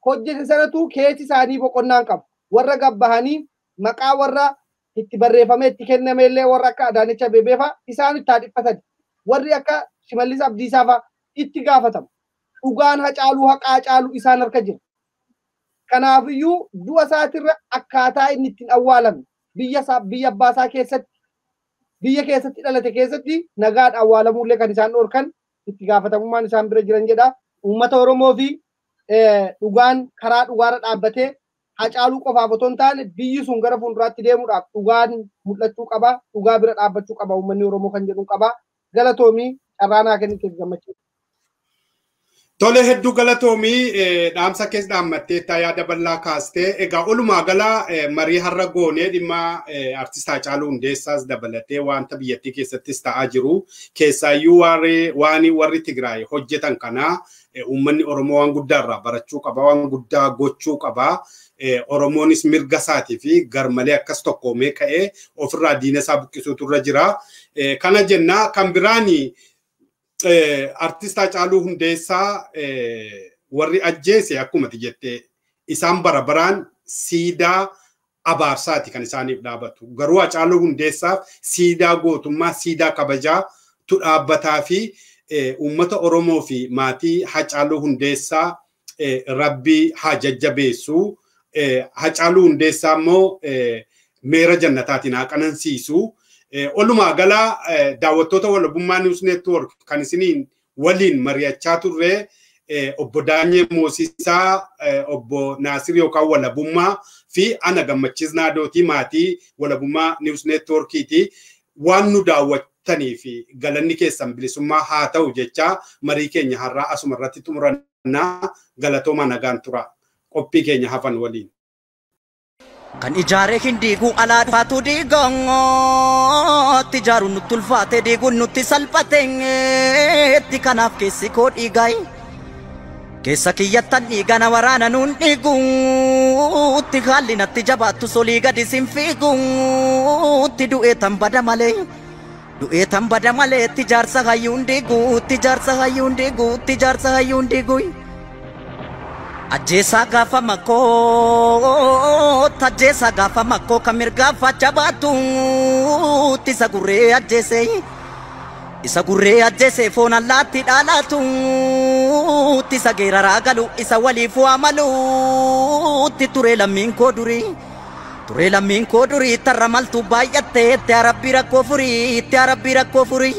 hojjete sanatu keessi isaanii boqonnaan qabu. Warra gabbahanii maqaa warra itti barreeffame itti kenname illee warra akka Adaanech Abeebee fa'a isaan itti dhiphatan. Warri akka Shimallis Abdiisaa fa'a itti gaafatamu. Dhugaan Hacaaluu haqa Hacaaluu isaan harka jira. Kanaafiyyuu du'a isaatirra akkaataa inni ittiin awwaalame biyya abbaa isaa keessatti biyya keessatti dhalate keessatti nagaan awwaalamuullee kan isaan dhorkan itti gaafatamummaan isaan bira jiran jedha. Uummata Oromoo fi dhugaan karaa dhugaarra dhaabbatee Hacaaluu qofaaf otoo hin taane biyyi sun gara fuulduraatti deemuudhaaf dhugaan mul'achuu qaba. Dhugaa bira dhaabbachuu qaba uummanni Oromoo kan jedhu qaba. Galatoomii carraanaa kenniteef gammachuu. Tole hedduu galatoomii dhaamsa keessa dhaammattee yaada bal'aa kaastee egaa olumaa gala marii har'a goonee dhimma artist Hacaaluu Hundeessaas dabalatee wanta biyyattii keessattis ta'aa jiru keessaayyuu warri Tigraay hojjetan kana uummanni Oromoo waan guddaa irraa barachuu qaba waan guddaa gochuu qaba. Oromoonis mirga isaatii fi garmalee akkas tokkoomee ka'ee ofirraa diina isaa buqqisuutu irra jira. Kana jenna kan biraanii artist Hacaaluu Hundeessaa warri ajjeese akkuma jettee isaan bara baraan siidaa abaarsaati kan isaaniif dhaabatu. Garuu Hacaaluu Hundeessaaf siidaa gootummaa siidaa kabajaa tu dhaabbataa fi uummata Oromoo fi maatii Hacaaluu Hundeessaa rabbii haa jajjabeessu. Hacaaluu Hundeessaa immoo meera jannataatiin haa qanansiisu. Olumaa gala daawwattoota walabummaa News Network kan isiniin waliin mari'achaa turre obbo Daanyee Moosisaa, obbo Naasir yookaan walabummaa fi ana Gammachiis Naadootii maatii walabummaa News Networkiiti. Waan nu daawwattanii fi galanni keessan bilisummaa haa ta'u jecha marii keenya har'aa asuma irratti xumurannaa galatooma nagaan tura. Qophii keenya hafan waliin. Kan ijaaree hin diiguu alaa dhufaatu diigootti ijaaruun nutti ulfaate diiguun nutti salphateetti kanaaf keessi koo dhiigaay keessa kiyyattan dhiigana waraana nuun dhiiguutti haalli natti jabaattu solii gadi sin fiiguutti du'ee tan bada malee itti jaarsa hayyuun diiguutti jaarsa hayyuun diiguutti jaarsa hayyuun diiguuy. Ajjeesaa gaafa makkoo kan mirgaa facha baatuutti isa gurree ajjeesee isa gurree ajjeese foon allaatti dhalaatuutti isa geeraraa galu isa waliif waamaluutti ture lammiin koo durii ture lammiin koo durii tarra maltuu baay'attee itti arabbii rakkoo furii itti arabbii rakkoo furii.